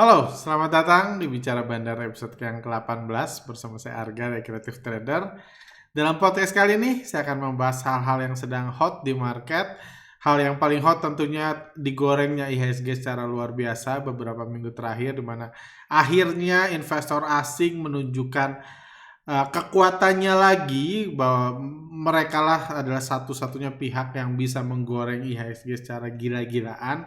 Halo, selamat datang di Bicara Bandar episode yang ke-18 bersama saya Arga dari Creative Trader. Dalam podcast kali ini saya akan membahas hal-hal yang sedang hot di market. Hal yang paling hot tentunya digorengnya IHSG secara luar biasa beberapa minggu terakhir, di mana akhirnya investor asing menunjukkan kekuatannya lagi, bahwa mereka lah adalah satu-satunya pihak yang bisa menggoreng IHSG secara gila-gilaan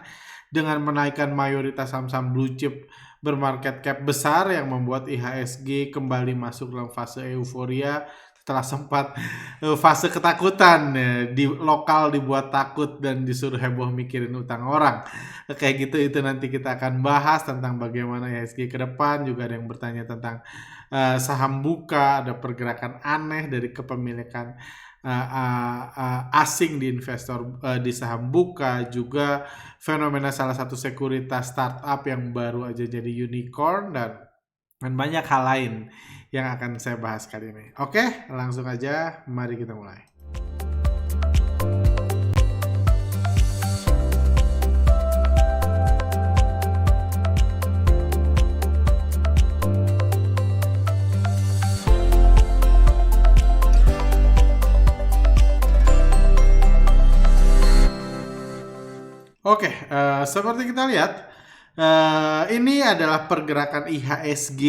dengan menaikkan mayoritas saham-saham blue chip bermarket cap besar yang membuat IHSG kembali masuk dalam fase euforia setelah sempat fase ketakutan, di lokal dibuat takut dan disuruh heboh mikirin utang orang. Kayak gitu, itu nanti kita akan bahas tentang bagaimana IHSG ke depan. Juga ada yang bertanya tentang saham buka, ada pergerakan aneh dari kepemilikan asing di investor di saham buka, juga fenomena salah satu sekuritas startup yang baru aja jadi unicorn, dan banyak hal lain yang akan saya bahas kali ini. Oke, langsung aja, mari kita mulai. Oke, seperti kita lihat, ini adalah pergerakan IHSG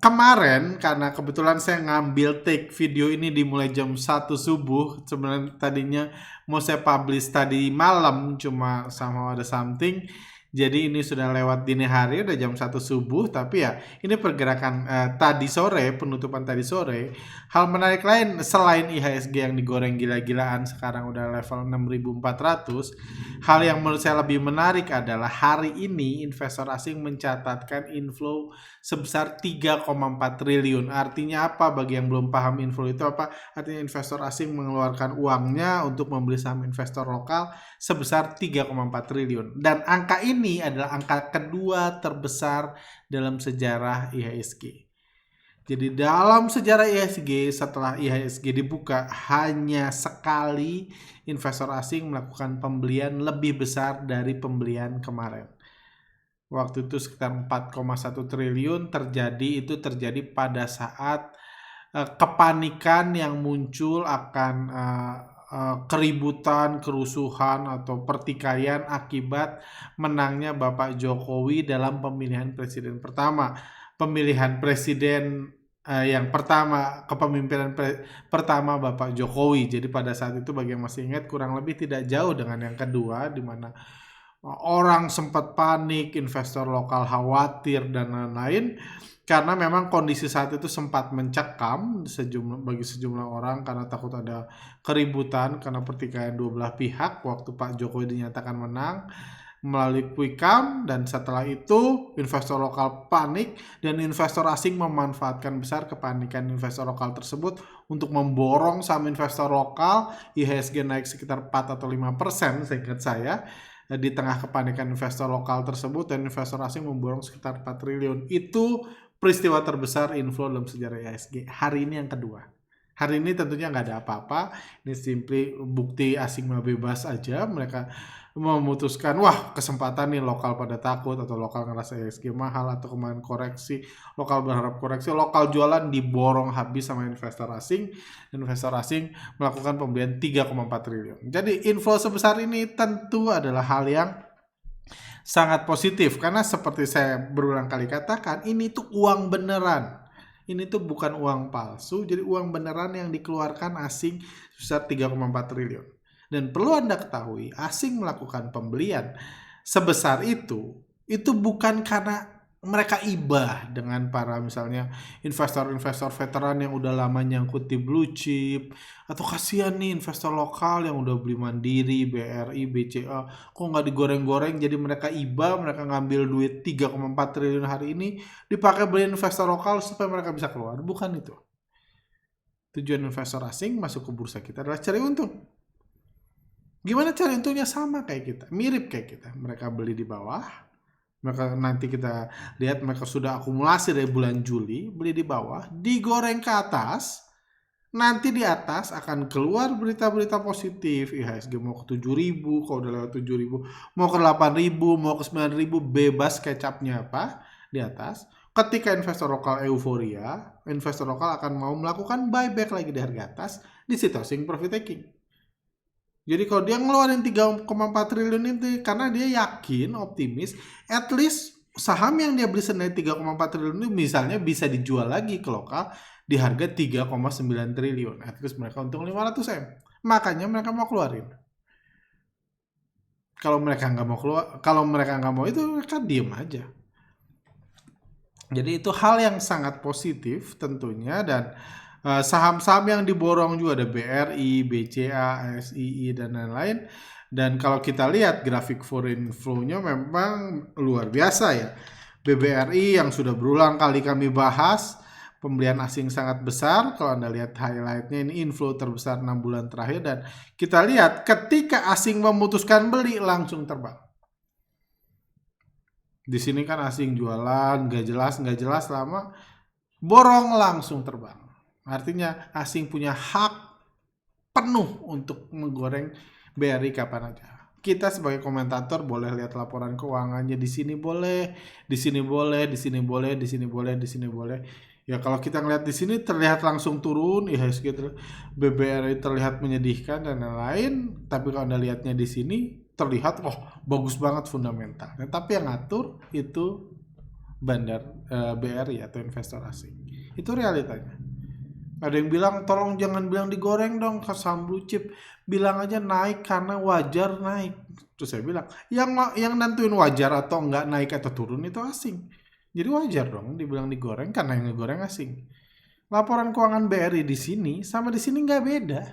kemarin, karena kebetulan saya ngambil take video ini dimulai jam 1 subuh. Sebenarnya tadinya mau saya publish tadi malam, cuma sama ada something. Jadi ini sudah lewat dini hari, udah jam 1 subuh, tapi ya ini pergerakan tadi sore, penutupan tadi sore. Hal menarik lain selain IHSG yang digoreng gila-gilaan sekarang udah level 6.400, hal yang menurut saya lebih menarik adalah hari ini investor asing mencatatkan inflow sebesar 3,4 triliun. Artinya apa? Bagi yang belum paham inflow itu apa? Artinya investor asing mengeluarkan uangnya untuk membeli saham investor lokal sebesar 3,4 triliun. Dan angka ini adalah angka kedua terbesar dalam sejarah IHSG. Jadi dalam sejarah IHSG, setelah IHSG dibuka, hanya sekali investor asing melakukan pembelian lebih besar dari pembelian kemarin. Waktu itu sekitar 4,1 triliun itu terjadi pada saat kepanikan yang muncul akan keributan, kerusuhan, atau pertikaian akibat menangnya Bapak Jokowi dalam pemilihan presiden pertama. Pemilihan presiden yang pertama, kepemimpinan pertama Bapak Jokowi. Jadi pada saat itu, bagi yang masih ingat, kurang lebih tidak jauh dengan yang kedua, di mana orang sempat panik, investor lokal khawatir, dan lain-lain. Karena memang kondisi saat itu sempat mencekam bagi sejumlah orang, karena takut ada keributan karena pertikaian dua belah pihak waktu Pak Jokowi dinyatakan menang melalui quick count. Dan setelah itu investor lokal panik, dan investor asing memanfaatkan besar kepanikan investor lokal tersebut untuk memborong saham investor lokal. IHSG naik sekitar 4 atau 5% seingat saya di tengah kepanikan investor lokal tersebut, dan investor asing memborong sekitar 4 triliun. Itu peristiwa terbesar inflow dalam sejarah IHSG. Hari ini yang kedua. Hari ini tentunya nggak ada apa-apa. Ini simply bukti asing mah bebas aja. Mereka memutuskan, wah kesempatan nih, lokal pada takut atau lokal ngerasa IHSG mahal atau kemarin koreksi, lokal berharap koreksi, lokal jualan diborong habis sama investor asing. Investor asing melakukan pembelian 3,4 triliun. Jadi inflow sebesar ini tentu adalah hal yang sangat positif, karena seperti saya berulang kali katakan, ini tuh uang beneran. Ini tuh bukan uang palsu, jadi uang beneran yang dikeluarkan asing sebesar 3,4 triliun. Dan perlu Anda ketahui, asing melakukan pembelian sebesar itu bukan karena mereka ibah dengan para misalnya investor-investor veteran yang udah lama nyangkut di blue chip, atau kasihan nih investor lokal yang udah beli Mandiri, BRI, BCA, kok nggak digoreng-goreng, jadi mereka ibah, mereka ngambil duit 3,4 triliun hari ini dipakai beli investor lokal supaya mereka bisa keluar. Bukan itu. Tujuan investor asing masuk ke bursa kita adalah cari untung. Gimana cari untungnya? Sama kayak kita, mirip kayak kita. Mereka beli di bawah, mereka nanti kita lihat mereka sudah akumulasi dari bulan Juli, beli di bawah, digoreng ke atas, nanti di atas akan keluar berita-berita positif. IHSG mau ke 7.000, kalau udah lewat 7.000, mau ke 8.000, mau ke 9.000, bebas kecapnya apa di atas. Ketika investor lokal euforia, investor lokal akan mau melakukan buyback lagi di harga atas, di situ asing profit taking. Jadi kalau dia ngeluarin 3,4 triliun itu karena dia yakin, optimis, at least saham yang dia beli senilai 3,4 triliun itu misalnya bisa dijual lagi ke lokal di harga 3,9 triliun. At least mereka untung 500 M. Makanya mereka mau keluarin. Kalau mereka nggak mau keluar, kalau mereka nggak mau itu mereka diem aja. Jadi itu hal yang sangat positif tentunya, dan saham-saham yang diborong juga ada BRI, BCA, ASII dan lain-lain. Dan kalau kita lihat grafik foreign flow-nya memang luar biasa ya. BBRI yang sudah berulang kali kami bahas, pembelian asing sangat besar. Kalau Anda lihat highlight-nya, ini inflow terbesar 6 bulan terakhir, dan kita lihat ketika asing memutuskan beli langsung terbang. Di sini kan asing jualan, nggak jelas lama, borong langsung terbang. Artinya asing punya hak penuh untuk menggoreng BRI kapan aja. Kita sebagai komentator boleh lihat laporan keuangannya, di sini boleh, di sini boleh, di sini boleh, di sini boleh, di sini boleh. Ya kalau kita ngeliat di sini terlihat langsung turun, IHSG BBRI terlihat menyedihkan dan lain-lain. Tapi kalau Anda lihatnya di sini terlihat bagus banget fundamental. Nah, tapi yang ngatur itu bandar BRI atau investor asing. Itu realitanya. Ada yang bilang tolong jangan bilang digoreng dong ke saham blue chip, bilang aja naik karena wajar naik. Terus saya bilang yang nentuin wajar atau enggak naik atau turun itu asing. Jadi wajar dong dibilang digoreng karena yang ngegoreng asing. Laporan keuangan BRI di sini sama di sini nggak beda.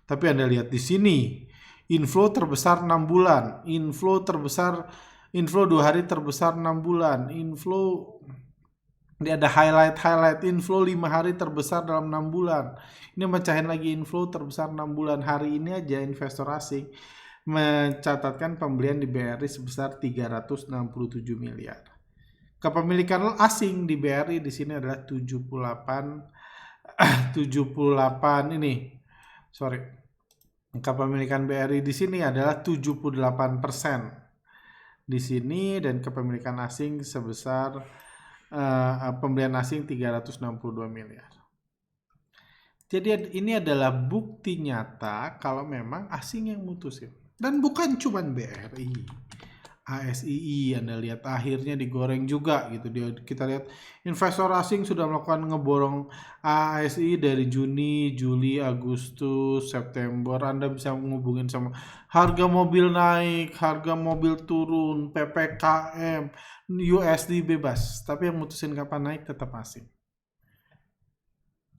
Tapi Anda lihat di sini, inflow terbesar 6 bulan, inflow 2 hari terbesar 6 bulan, inflow ini ada highlight inflow 5 hari terbesar dalam 6 bulan. Ini mecahin lagi inflow terbesar 6 bulan. Hari ini aja investor asing mencatatkan pembelian di BRI sebesar 367 miliar. Kepemilikan asing di BRI di sini adalah 78 ini. Sorry. Kepemilikan BRI di sini adalah 78% di sini, dan kepemilikan asing sebesar pembelian asing 362 miliar. Jadi ini adalah bukti nyata kalau memang asing yang mutusin. Dan bukan cuma BRI, ASII Anda lihat akhirnya digoreng juga gitu. Kita lihat investor asing sudah melakukan ngeborong ASII dari Juni, Juli, Agustus, September. Anda bisa menghubungin sama harga mobil naik, harga mobil turun, PPKM, USD bebas. Tapi yang mutusin kapan naik tetap asing.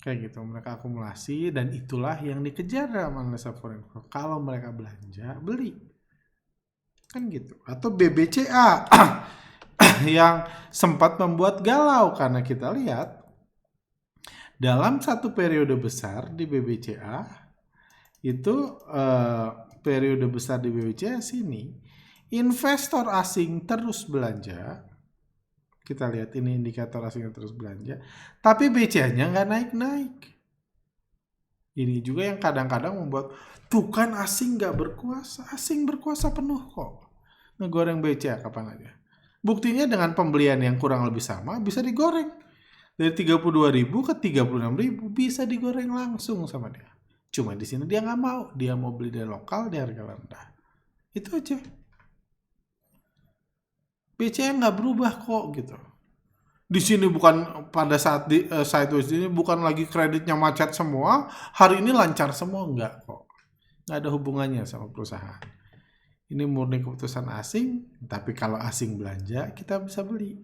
Kayak gitu, mereka akumulasi, dan itulah yang dikejar dalam analisa foreign flow. Kalau mereka belanja, beli. Kan gitu. Atau BBCA yang sempat membuat galau karena kita lihat dalam satu periode besar di BBCA itu periode besar di BBCA sini investor asing terus belanja. Kita lihat ini indikator asing terus belanja, tapi BCA-nya nggak naik-naik. Ini juga yang kadang-kadang membuat tuh kan asing nggak berkuasa, asing berkuasa penuh kok. Ngegoreng BCA kapan aja. Buktinya dengan pembelian yang kurang lebih sama bisa digoreng. Dari 32.000 ke 36.000 bisa digoreng langsung sama dia. Cuma di sini dia nggak mau, dia mau beli dari lokal di harga rendah. Itu aja. BCA nggak berubah kok gitu. Di sini bukan pada saat di sideways ini bukan lagi kreditnya macet semua, hari ini lancar semua, enggak kok. Nggak ada hubungannya sama perusahaan. Ini murni keputusan asing, tapi kalau asing belanja kita bisa beli.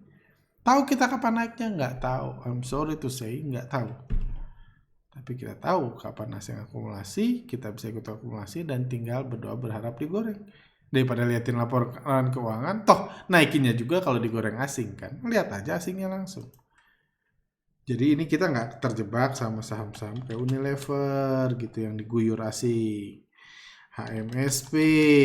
Tahu kita kapan naiknya? Nggak tahu. I'm sorry to say, nggak tahu. Tapi kita tahu kapan asing akumulasi, kita bisa ikut akumulasi dan tinggal berdoa berharap digoreng. Daripada liatin laporan keuangan, toh naikinnya juga kalau digoreng asing kan. Lihat aja asingnya langsung. Jadi ini kita nggak terjebak sama saham-saham kayak Unilever gitu yang diguyur asing. HMSP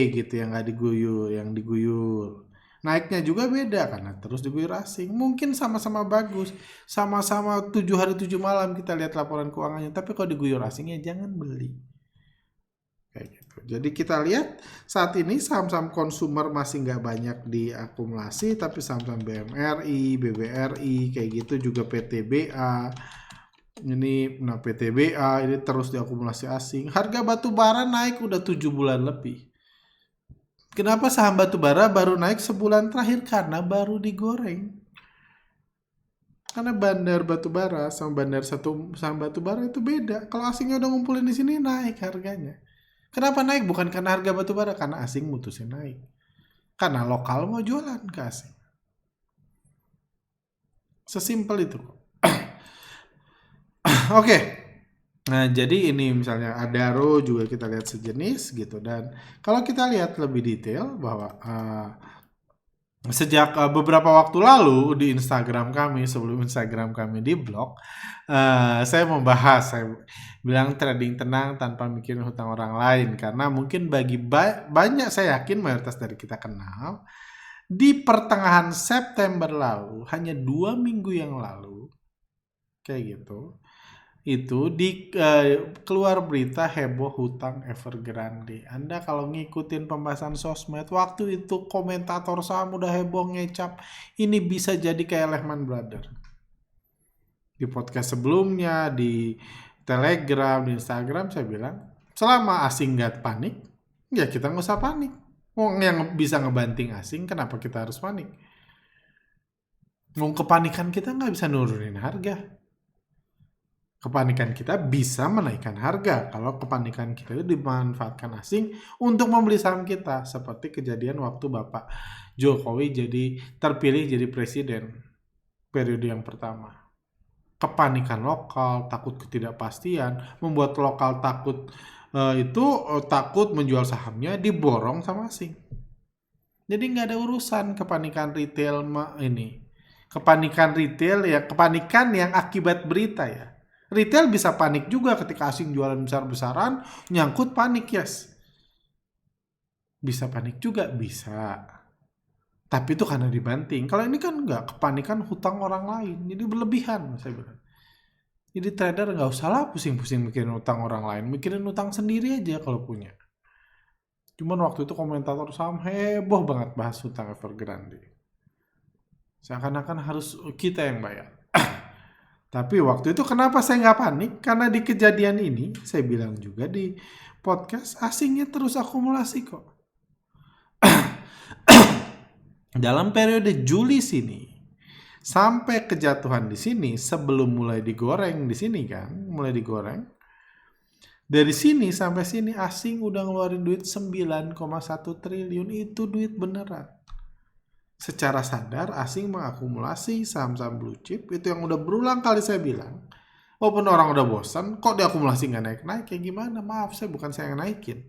gitu yang nggak diguyur, yang diguyur. Naiknya juga beda karena terus diguyur asing. Mungkin sama-sama bagus, sama-sama 7 hari 7 malam kita lihat laporan keuangannya, tapi kalau diguyur asing ya jangan beli. Kayak gitu. Jadi kita lihat saat ini saham-saham konsumer masih nggak banyak diakumulasi, tapi saham-saham BMRI, BBRI kayak gitu juga PTBA. PTBA ini terus diakumulasi asing. Harga batu bara naik udah 7 bulan lebih. Kenapa saham batu bara baru naik sebulan terakhir? Karena baru digoreng. Karena bandar batu bara sama saham batu bara itu beda. Kalau asingnya udah ngumpulin di sini naik harganya. Kenapa naik? Bukan karena harga batu bara, karena asing mutusin naik. Karena lokal mau jualan ke asing. Sesimpel itu. Oke. Nah, jadi ini misalnya Adaro juga kita lihat sejenis gitu. Dan kalau kita lihat lebih detail bahwa sejak beberapa waktu lalu di Instagram kami, sebelum Instagram kami di blog, saya bilang trading tenang tanpa mikirin hutang orang lain. Karena mungkin bagi banyak, saya yakin mayoritas dari kita kenal, di pertengahan September lalu, hanya 2 minggu yang lalu, kayak gitu, itu keluar berita heboh hutang Evergrande. Anda kalau ngikutin pembahasan sosmed, waktu itu komentator saham udah heboh ngecap ini bisa jadi kayak Lehman Brothers. Di podcast sebelumnya, di Telegram, di Instagram saya bilang, selama asing nggak panik, ya kita nggak usah panik. Yang bisa ngebanting asing, kenapa kita harus panik? Kepanikan kita nggak bisa nurunin harga. Kepanikan kita bisa menaikkan harga kalau kepanikan kita itu dimanfaatkan asing untuk membeli saham kita, seperti kejadian waktu Bapak Jokowi terpilih jadi presiden periode yang pertama. Kepanikan lokal, takut ketidakpastian, membuat lokal takut menjual sahamnya, diborong sama asing. Jadi nggak ada urusan kepanikan retail ini. Kepanikan retail ya, kepanikan yang akibat berita ya. Retail bisa panik juga ketika asing jualan besar-besaran, nyangkut panik, yes. Bisa panik juga, bisa. Tapi itu karena dibanting. Kalau ini kan enggak, kepanikan hutang orang lain. Jadi berlebihan, saya bilang. Jadi trader nggak usah lah pusing-pusing mikirin hutang orang lain. Mikirin hutang sendiri aja kalau punya. Cuman waktu itu komentator saham heboh banget bahas hutang Evergrande. Seakan-akan harus kita yang bayar. Tapi waktu itu kenapa saya nggak panik? Karena di kejadian ini, saya bilang juga di podcast, asingnya terus akumulasi kok. Dalam periode Juli sini, sampai kejatuhan di sini, sebelum mulai digoreng di sini kan, dari sini sampai sini asing udah ngeluarin duit 9,1 triliun, itu duit beneran. Secara sadar asing mengakumulasi saham-saham blue chip, itu yang udah berulang kali saya bilang. Walaupun orang udah bosan, kok diakumulasi nggak naik-naik, kayak gimana? Maaf, bukan saya yang naikin.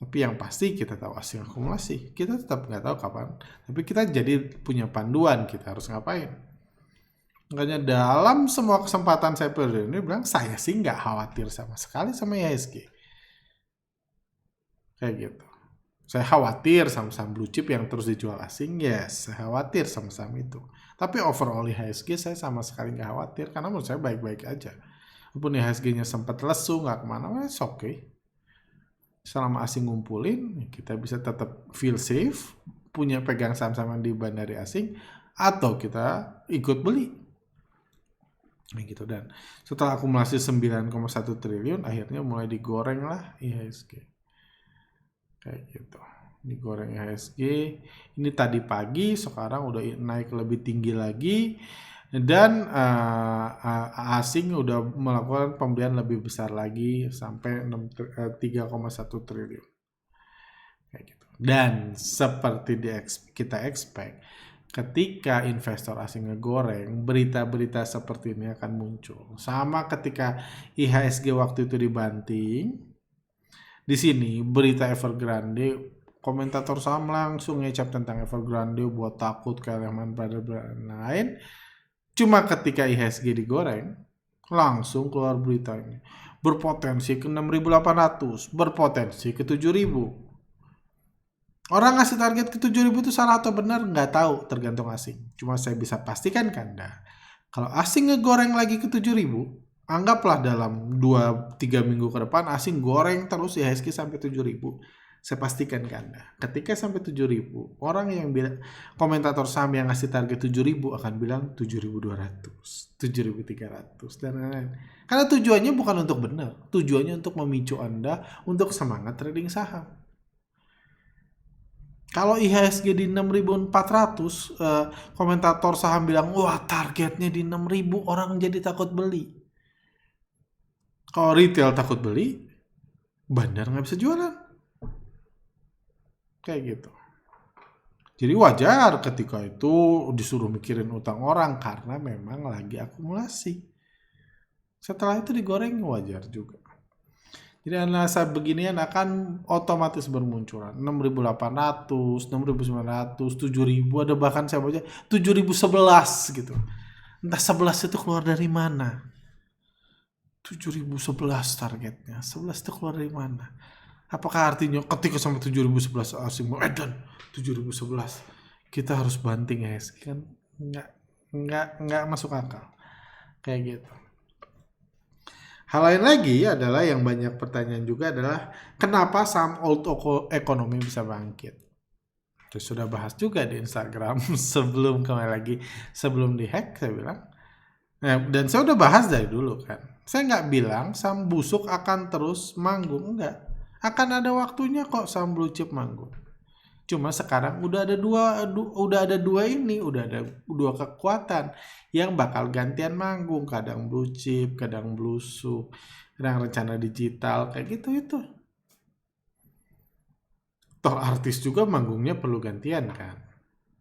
Tapi yang pasti kita tahu asing akumulasi. Kita tetap nggak tahu kapan. Tapi kita jadi punya panduan, kita harus ngapain. Makanya dalam semua kesempatan saya periode ini bilang, saya sih nggak khawatir sama sekali sama IHSG. Kayak gitu. Saya khawatir sama saham blue chip yang terus dijual asing, yes, saya khawatir sama saham itu. Tapi overall IHSG saya sama sekali nggak khawatir, karena menurut saya baik-baik aja. Walaupun IHSG-nya sempat lesu, nggak kemana-mana, it's okay. Selama asing ngumpulin, kita bisa tetap feel safe, punya pegang saham-saham di bandari asing, atau kita ikut beli. Gitu. Dan setelah akumulasi 9,1 triliun, akhirnya mulai digoreng lah IHSG. Kayak gitu, digoreng IHSG. Ini tadi pagi, sekarang udah naik lebih tinggi lagi, dan asing udah melakukan pembelian lebih besar lagi sampai 3,1 triliun. Kayak gitu. Dan seperti kita expect, ketika investor asing ngegoreng, berita-berita seperti ini akan muncul. Sama ketika IHSG waktu itu dibanting. Di sini berita Evergrande, komentator saham langsung ngecap tentang Evergrande buat takut kayak Lehman Brothers dan lain. Cuma ketika IHSG digoreng, langsung keluar berita ini. Berpotensi ke 6.800, berpotensi ke 7.000. Orang ngasih target ke 7.000 itu salah atau benar nggak tahu, tergantung asing. Cuma saya bisa pastikan Kanda, kalau asing ngegoreng lagi ke 7.000, anggaplah dalam 2-3 minggu ke depan asing goreng terus IHSG sampai 7.000. Saya pastikan Kanda, ketika sampai 7.000, orang yang bilang, komentator saham yang ngasih target 7.000 akan bilang 7.200, 7.300 dan lain-lain. Karena tujuannya bukan untuk benar, tujuannya untuk memicu Anda untuk semangat trading saham. Kalau IHSG di 6.400, komentator saham bilang, wah targetnya di 6.000, orang jadi takut beli. Kalau retail takut beli, bandar nggak bisa jualan. Kayak gitu. Jadi wajar ketika itu disuruh mikirin utang orang karena memang lagi akumulasi. Setelah itu digoreng wajar juga. Jadi analisa beginian akan otomatis bermunculan. 6.800, 6.900, 7.000, ada bahkan saya baca 7.011 gitu. Entah 11 itu keluar dari mana. 7.011 targetnya. 11 itu keluar dari mana? Apakah artinya ketika sampai 7.011 asing mau edan 7.011 kita harus banting ya? Kan nggak masuk akal. Kayak gitu. Hal lain lagi adalah yang banyak pertanyaan juga adalah kenapa saham old economy bisa bangkit. Terus sudah bahas juga di Instagram sebelum dihack saya bilang. Nah, dan saya udah bahas dari dulu kan. Saya nggak bilang saham busuk akan terus manggung, enggak. Akan ada waktunya kok saham blue chip manggung. Cuma sekarang udah ada dua kekuatan yang bakal gantian manggung, kadang blue chip, kadang blusuk, kadang rencana digital kayak gitu itu. Toh artis juga manggungnya perlu gantian kan.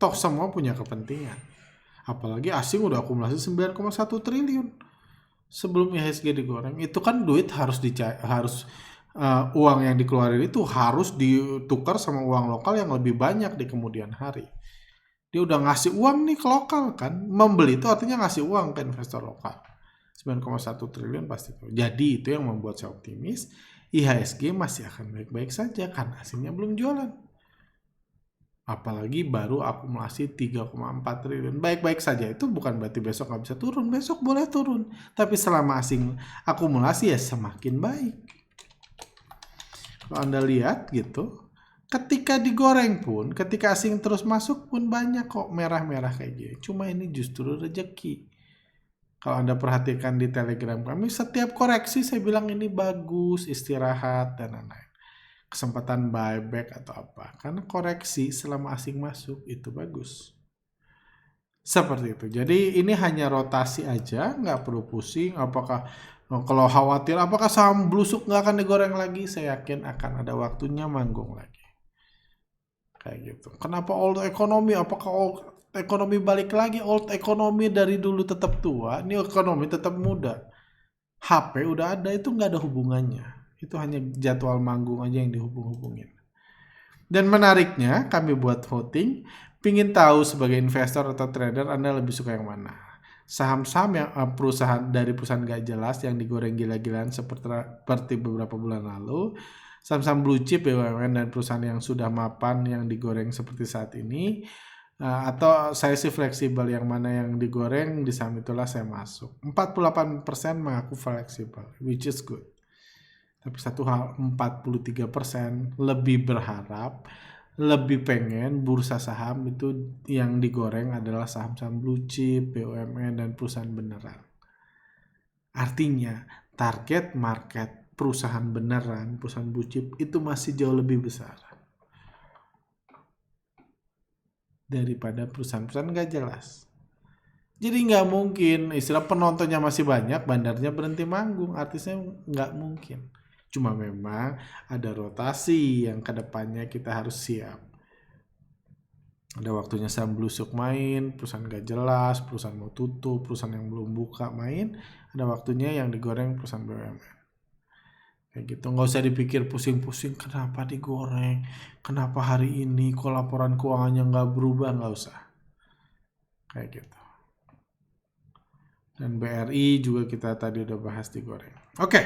Toh semua punya kepentingan. Apalagi asing udah akumulasi 9,1 triliun. Sebelum IHSG digoreng, itu kan duit uang yang dikeluarin itu harus ditukar sama uang lokal yang lebih banyak di kemudian hari. Dia udah ngasih uang nih ke lokal kan. Membeli itu artinya ngasih uang ke investor lokal. 9,1 triliun pasti. Jadi itu yang membuat saya optimis IHSG masih akan baik-baik saja karena asingnya belum jualan. Apalagi baru akumulasi 3,4 triliun. Baik-baik saja itu bukan berarti besok nggak bisa turun. Besok boleh turun. Tapi selama asing akumulasi ya semakin baik. Kalau Anda lihat gitu, ketika digoreng pun, ketika asing terus masuk pun banyak kok merah-merah kayak gini. Cuma ini justru rezeki. Kalau Anda perhatikan di Telegram kami, setiap koreksi saya bilang ini bagus, istirahat, dan lain-lain. Kesempatan buyback atau apa. Karena koreksi selama asing masuk itu bagus. Seperti itu. Jadi ini hanya rotasi aja, nggak perlu pusing. Kalau khawatir apakah saham blusuk nggak akan digoreng lagi, saya yakin akan ada waktunya manggung lagi. Kayak gitu. Kenapa old economy? Apakah old economy balik lagi? Old economy dari dulu tetap tua, new economy tetap muda. HP udah ada, itu nggak ada hubungannya. Itu hanya jadwal manggung aja yang dihubung-hubungin. Dan menariknya, kami buat voting, pingin tahu sebagai investor atau trader Anda lebih suka yang mana. Saham-saham yang perusahaan gak jelas yang digoreng gila-gilaan seperti beberapa bulan lalu, saham-saham blue chip BUMN dan perusahaan yang sudah mapan yang digoreng seperti saat ini, atau saya sih fleksibel yang mana yang digoreng di saham itulah saya masuk. 48% mengaku fleksibel, which is good. Tapi satu hal, 43% lebih berharap, lebih pengen bursa saham itu yang digoreng adalah saham-saham blue chip, BUMN, dan perusahaan beneran. Artinya, target market perusahaan beneran, perusahaan blue chip itu masih jauh lebih besar daripada perusahaan-perusahaan gak jelas. Jadi nggak mungkin, istilah penontonnya masih banyak, bandarnya berhenti manggung, artisnya nggak mungkin. Cuma memang ada rotasi yang kedepannya kita harus siap. Ada waktunya saham blusuk main, perusahaan gak jelas, perusahaan mau tutup, perusahaan yang belum buka main. Ada waktunya yang digoreng perusahaan BUMN. Kayak gitu, nggak usah dipikir pusing-pusing kenapa digoreng, kenapa hari ini kok laporan keuangannya nggak berubah, nggak usah. Kayak gitu. Dan BRI juga kita tadi udah bahas digoreng. Oke,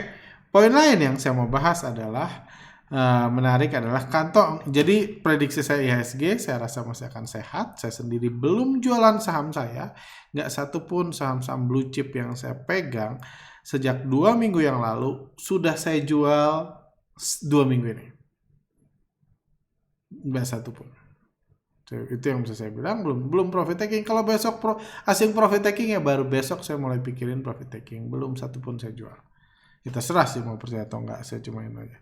poin lain yang saya mau bahas adalah menarik adalah kantong. Jadi prediksi saya IHSG saya rasa masih akan sehat. Saya sendiri belum jualan saham saya, nggak satupun saham-saham blue chip yang saya pegang sejak 2 minggu yang lalu sudah saya jual 2 minggu ini, nggak satupun. Itu yang bisa saya bilang, belum profit taking. Kalau besok asing profit taking ya baru besok saya mulai pikirin profit taking. Belum satupun saya jual. Kita serah sih mau percaya atau enggak, saya cuma ini aja.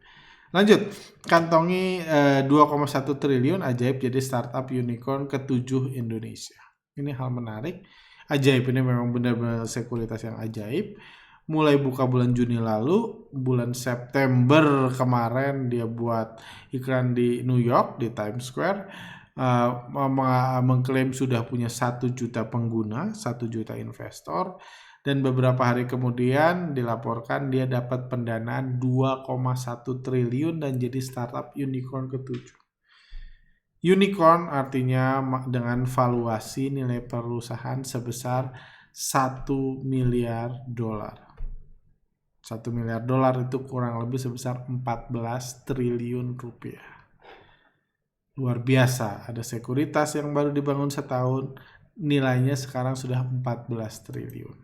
Lanjut, kantongi 2,1 triliun ajaib jadi startup unicorn ke-7 Indonesia. Ini hal menarik. Ajaib ini memang benar-benar sekuritas yang ajaib. Mulai buka bulan Juni lalu, bulan September kemarin dia buat iklan di New York, di Times Square. Mengklaim sudah punya 1 juta pengguna, 1 juta investor, dan beberapa hari kemudian dilaporkan dia dapat pendanaan 2,1 triliun dan jadi startup unicorn ke-7. Unicorn artinya dengan valuasi nilai perusahaan sebesar 1 miliar dolar. 1 miliar dolar itu kurang lebih sebesar 14 triliun rupiah. Luar biasa, ada sekuritas yang baru dibangun setahun, nilainya sekarang sudah 14 triliun.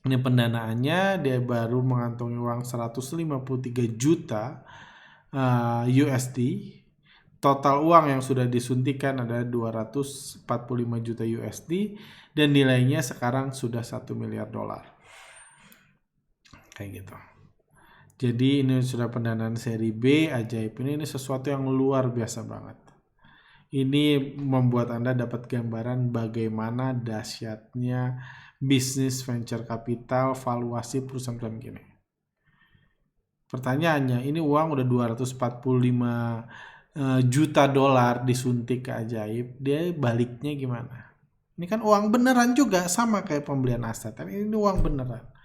Ini pendanaannya, dia baru mengantongi uang 153 juta USD. Total uang yang sudah disuntikan adalah 245 juta USD dan nilainya sekarang sudah 1 miliar dolar. Kayak gitu. Jadi ini sudah pendanaan seri B, ajaib. Ini sesuatu yang luar biasa banget. Ini membuat Anda dapat gambaran bagaimana dahsyatnya bisnis venture capital, valuasi perusahaan-perusahaan gini. Pertanyaannya, ini uang udah 245 juta dolar disuntik ke ajaib, dia baliknya gimana? Ini kan uang beneran juga, sama kayak pembelian aset. Ini uang beneran.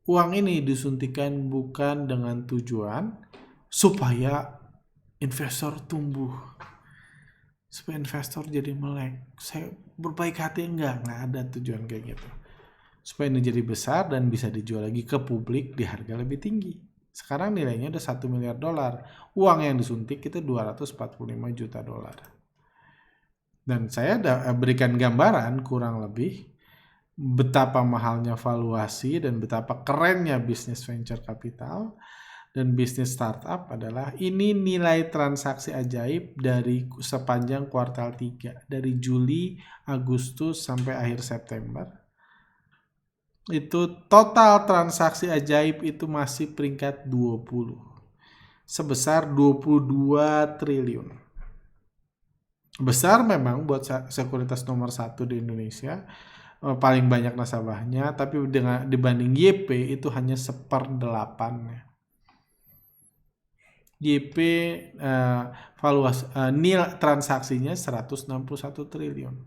Uang ini disuntikan bukan dengan tujuan supaya investor tumbuh, supaya investor jadi melek. Saya berbaik hati, enggak ada tujuan kayak gitu. Supaya ini jadi besar dan bisa dijual lagi ke publik di harga lebih tinggi. Sekarang nilainya udah 1 miliar dolar. Uang yang disuntik itu 245 juta dolar. Dan saya berikan gambaran kurang lebih betapa mahalnya valuasi dan betapa kerennya bisnis venture capital dan bisnis startup adalah ini nilai transaksi ajaib dari sepanjang kuartal 3 dari Juli, Agustus sampai akhir September. Itu total transaksi ajaib itu masih peringkat 20 sebesar 22 triliun. Besar memang buat sekuritas nomor 1 di Indonesia. Paling banyak nasabahnya, tapi dibanding YP itu hanya 1/8. YP valuasi nilai transaksinya 161 triliun.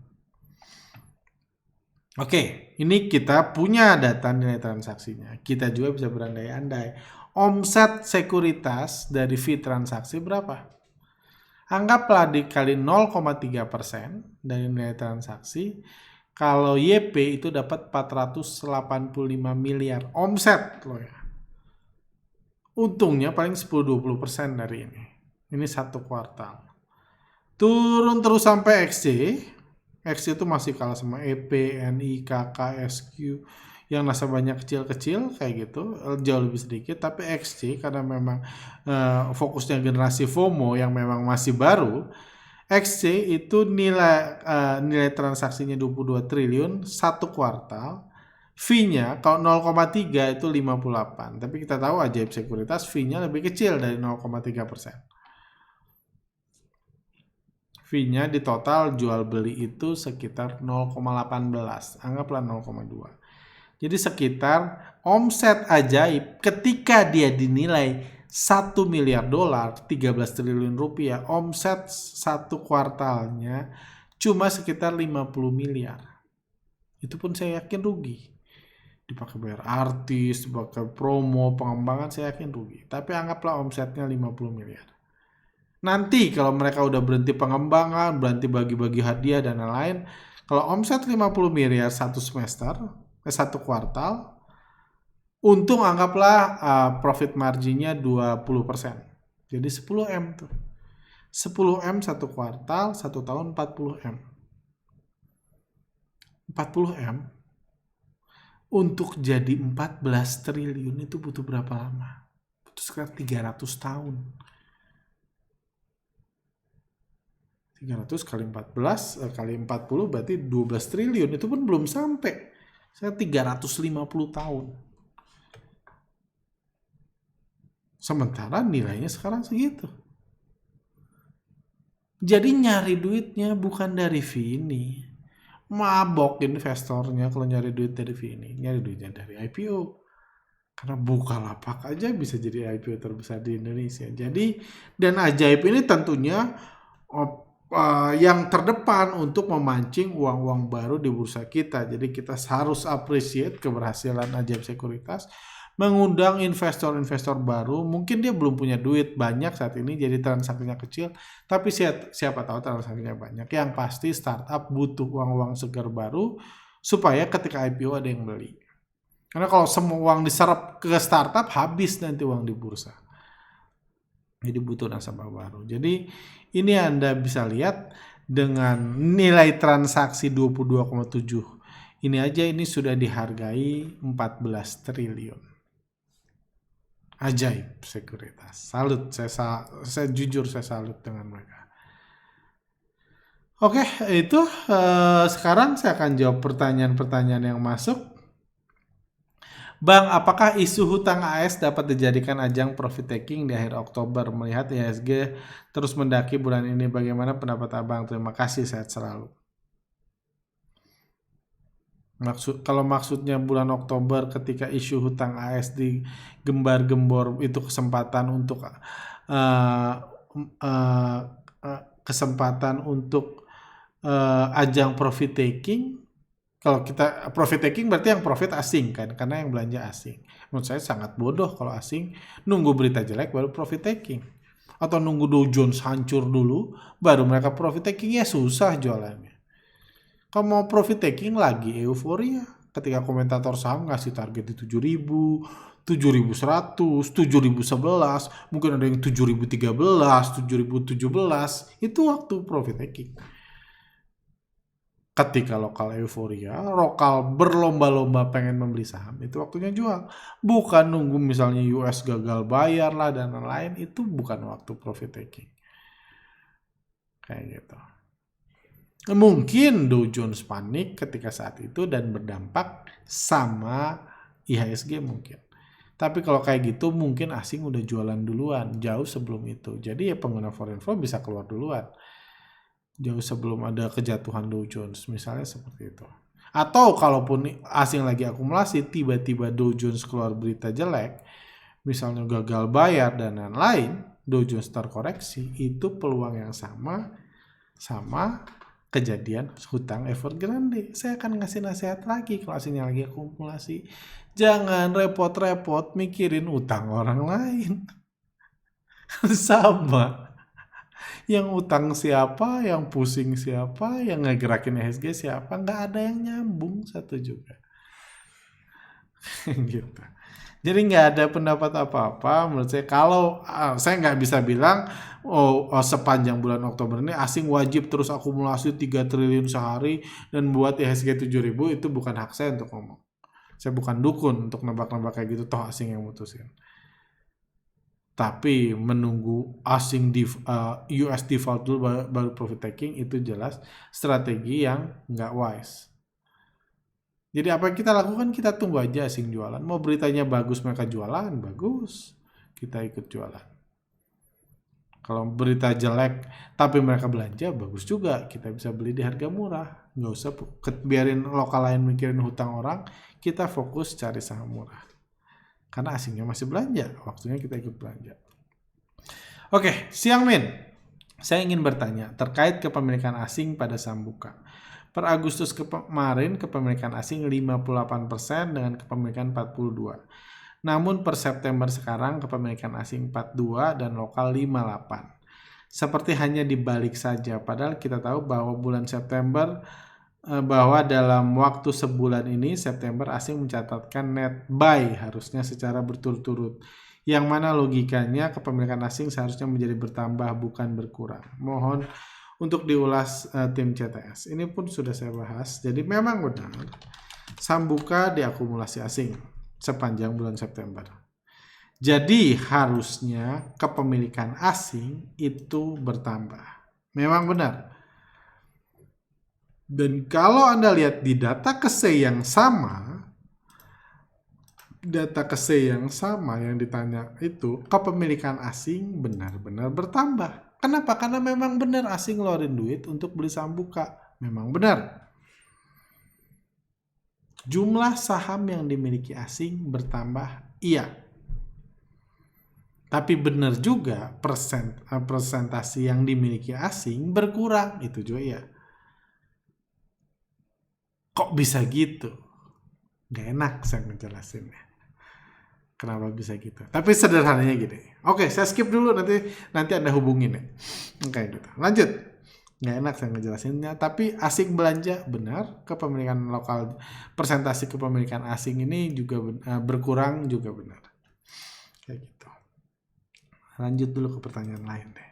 Oke, ini kita punya data nilai transaksinya. Kita juga bisa berandai-andai. Omset sekuritas dari fee transaksi berapa? Anggaplah dikali 0,3% dari nilai transaksi. Kalau YP itu dapat 485 miliar omset loh ya. Untungnya paling 10-20% dari ini. Ini 1 kuartal. Turun terus sampai XC. XC itu masih kalah sama EP, NI, KK, SQ yang nasabahnya kecil-kecil kayak gitu, jauh lebih sedikit. Tapi XC karena memang fokusnya generasi FOMO yang memang masih baru, XC itu nilai transaksinya 22 triliun 1 kuartal. Fee-nya kalau 0,3 itu 58. Tapi kita tahu ajaib sekuritas fee-nya lebih kecil dari 0,3%. Fee-nya di total jual beli itu sekitar 0,18. Anggaplah 0,2. Jadi sekitar omset ajaib ketika dia dinilai 1 miliar dolar, 13 triliun rupiah, omset 1 kuartalnya cuma sekitar 50 miliar. Itu pun saya yakin rugi. Dipakai bayar artis, dipakai promo, pengembangan, saya yakin rugi. Tapi anggaplah omsetnya 50 miliar. Nanti kalau mereka udah berhenti pengembangan, berhenti bagi-bagi hadiah dan lain-lain, kalau omset 50 miliar 1 semester, 1 kuartal, Untung anggaplah profit marginnya 20%. Jadi 10M tuh. 10M satu kuartal, satu tahun 40M. 40M untuk jadi 14 triliun itu butuh berapa lama? Butuh sekitar 300 tahun. 300 kali 14 kali 40 berarti 12 triliun. Itu pun belum sampai. Saya 350 tahun. Sementara nilainya sekarang segitu. Jadi nyari duitnya bukan dari Vini. Mabok investornya kalau nyari duit dari Vini. Nyari duitnya dari IPO. Karena Bukalapak aja bisa jadi IPO terbesar di Indonesia. Jadi, dan ajaib ini tentunya yang terdepan untuk memancing uang-uang baru di bursa kita. Jadi kita harus appreciate keberhasilan Ajaib Sekuritas mengundang investor-investor baru. Mungkin dia belum punya duit banyak saat ini, jadi transaksinya kecil, tapi siapa tahu transaksinya banyak. Yang pasti startup butuh uang-uang segar baru supaya ketika IPO ada yang beli. Karena kalau semua uang diserap ke startup, habis nanti uang di bursa. Jadi butuh nasabah baru. Jadi ini Anda bisa lihat dengan nilai transaksi 22,7. Ini aja ini sudah dihargai 14 triliun. Ajaib Sekuritas. Salut, saya jujur saya salut dengan mereka. Oke, itu sekarang saya akan jawab pertanyaan-pertanyaan yang masuk. Bang, apakah isu hutang AS dapat dijadikan ajang profit taking di akhir Oktober? Melihat IHSG terus mendaki bulan ini, bagaimana pendapat Abang? Terima kasih, sehat selalu. Kalau maksudnya bulan Oktober ketika isu hutang AS digembar-gembor, itu kesempatan untuk ajang profit taking. Kalau kita profit taking berarti yang profit asing kan, karena yang belanja asing. Menurut saya sangat bodoh kalau asing nunggu berita jelek baru profit taking. Atau nunggu Dow Jones hancur dulu baru mereka profit taking, ya susah jualannya. Kalau mau profit taking lagi euforia ketika komentator saham ngasih target di 7.000, 7.100, 7.011, mungkin ada yang 7.013, 7.017, itu waktu profit taking. Ketika lokal euforia, lokal berlomba-lomba pengen membeli saham, itu waktunya jual. Bukan nunggu misalnya US gagal bayar lah dan lain-lain, itu bukan waktu profit taking. Kayak gitu. Mungkin Dow Jones panik ketika saat itu dan berdampak sama IHSG mungkin. Tapi kalau kayak gitu mungkin asing udah jualan duluan jauh sebelum itu. Jadi ya pengguna foreign flow bisa keluar duluan jauh sebelum ada kejatuhan Dow Jones, misalnya seperti itu. Atau kalaupun asing lagi akumulasi, tiba-tiba Dow Jones keluar berita jelek, misalnya gagal bayar dan lain-lain, Dow Jones terkoreksi, itu peluang yang sama kejadian hutang Evergrande. Saya akan ngasih nasihat lagi kalau asingnya lagi akumulasi. Jangan repot-repot mikirin utang orang lain. Sama. Yang utang siapa, yang pusing siapa, yang ngegerakin IHSG siapa, nggak ada yang nyambung satu juga. Gitu. Jadi nggak ada pendapat apa-apa menurut saya. Kalau saya nggak bisa bilang sepanjang bulan Oktober ini asing wajib terus akumulasi 3 triliun sehari dan buat IHSG 7.000, itu bukan hak saya untuk ngomong. Saya bukan dukun untuk nebak-nebak kayak gitu, toh asing yang mutusin. Tapi menunggu asing US default dulu baru profit taking, itu jelas strategi yang nggak wise. Jadi apa yang kita lakukan, kita tunggu aja asing jualan. Mau beritanya bagus mereka jualan, bagus, kita ikut jualan. Kalau berita jelek tapi mereka belanja, bagus juga, kita bisa beli di harga murah. Nggak usah biarin lokal lain mikirin hutang orang, kita fokus cari saham murah. Karena asingnya masih belanja, waktunya kita ikut belanja. Oke, Siang Min, saya ingin bertanya terkait kepemilikan asing pada saham buka. Per Agustus kemarin kepemilikan asing 58% dengan kepemilikan 42%. Namun per September sekarang kepemilikan asing 42% dan lokal 58%. Seperti hanya dibalik saja, padahal kita tahu bahwa bulan September bahwa dalam waktu sebulan ini September asing mencatatkan net buy harusnya secara berturut-turut. Yang mana logikanya kepemilikan asing seharusnya menjadi bertambah bukan berkurang. Mohon untuk diulas tim CTS. Ini pun sudah saya bahas. Jadi memang benar saham buka diakumulasi asing sepanjang bulan September. Jadi harusnya kepemilikan asing itu bertambah. Memang benar. Dan kalau Anda lihat di data KSE yang sama yang ditanya itu, kepemilikan asing benar-benar bertambah. Kenapa? Karena memang benar asing ngeluarin duit untuk beli saham buka. Memang benar. Jumlah saham yang dimiliki asing bertambah, iya. Tapi benar juga persentase yang dimiliki asing berkurang, itu juga iya. Kok bisa gitu? Gak enak saya ngejelasinnya. Kenapa bisa gitu? Tapi sederhananya gini. Oke, saya skip dulu, nanti Anda hubungin ya. Oke, gitu. Lanjut. Gak enak saya ngejelasinnya, tapi asing belanja benar, kepemilikan lokal, persentase kepemilikan asing ini juga berkurang juga benar. Kayak gitu. Lanjut dulu ke pertanyaan lain deh.